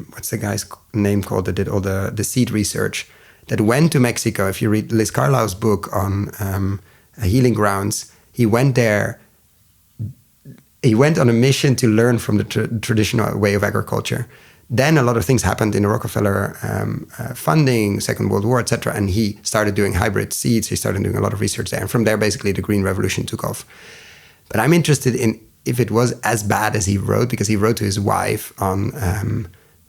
what's the guy's name called that did all the seed research, that went to Mexico. If you read Liz Carlisle's book on healing grounds, he went there. He went on a mission to learn from the traditional way of agriculture. Then a lot of things happened in the Rockefeller funding, Second World War, etc. And he started doing hybrid seeds. He started doing a lot of research there. And from there, basically, the Green Revolution took off. But I'm interested in if it was as bad as he wrote, because he wrote to his wife on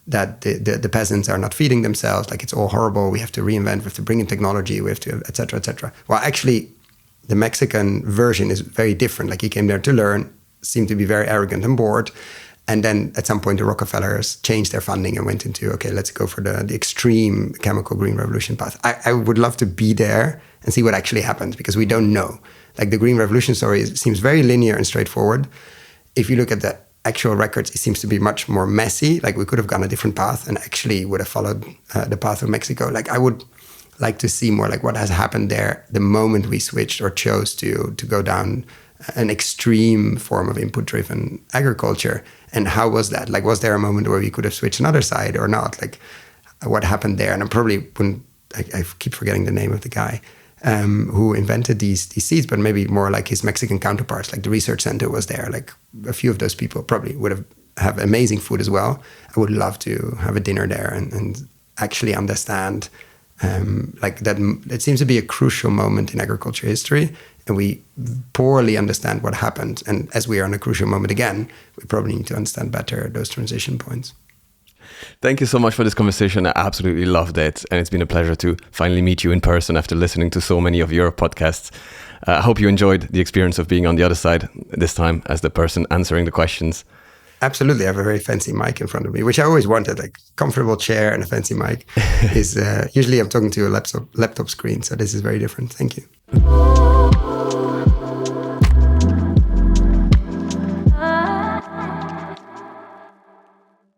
that the peasants are not feeding themselves, like it's all horrible, we have to reinvent, we have to bring in technology, we have to, et cetera, et cetera. Well, actually, the Mexican version is very different. Like he came there to learn, seemed to be very arrogant and bored. And then at some point, the Rockefellers changed their funding and went into, okay, let's go for the extreme chemical green revolution path. I would love to be there and see what actually happened, because we don't know. Like the Green Revolution story seems very linear and straightforward. If you look at the actual records, it seems to be much more messy. Like we could have gone a different path and actually would have followed the path of Mexico. Like I would like to see more like what has happened there the moment we switched or chose to go down an extreme form of input-driven agriculture. And how was that? Like, was there a moment where we could have switched another side or not? Like, what happened there? And I probably wouldn't, I keep forgetting the name of the guy who invented these seeds, but maybe more like his Mexican counterparts, like the research center was there. Like a few of those people probably would have amazing food as well. I would love to have a dinner there and actually understand like that. It seems to be a crucial moment in agriculture history, and we poorly understand what happened. And as we are in a crucial moment again, we probably need to understand better those transition points. Thank you so much for this conversation. I absolutely loved it. And it's been a pleasure to finally meet you in person after listening to so many of your podcasts. I hope you enjoyed the experience of being on the other side this time as the person answering the questions. Absolutely. I have a very fancy mic in front of me, which I always wanted, like comfortable chair and a fancy mic. Usually I'm talking to a laptop screen. So this is very different. Thank you.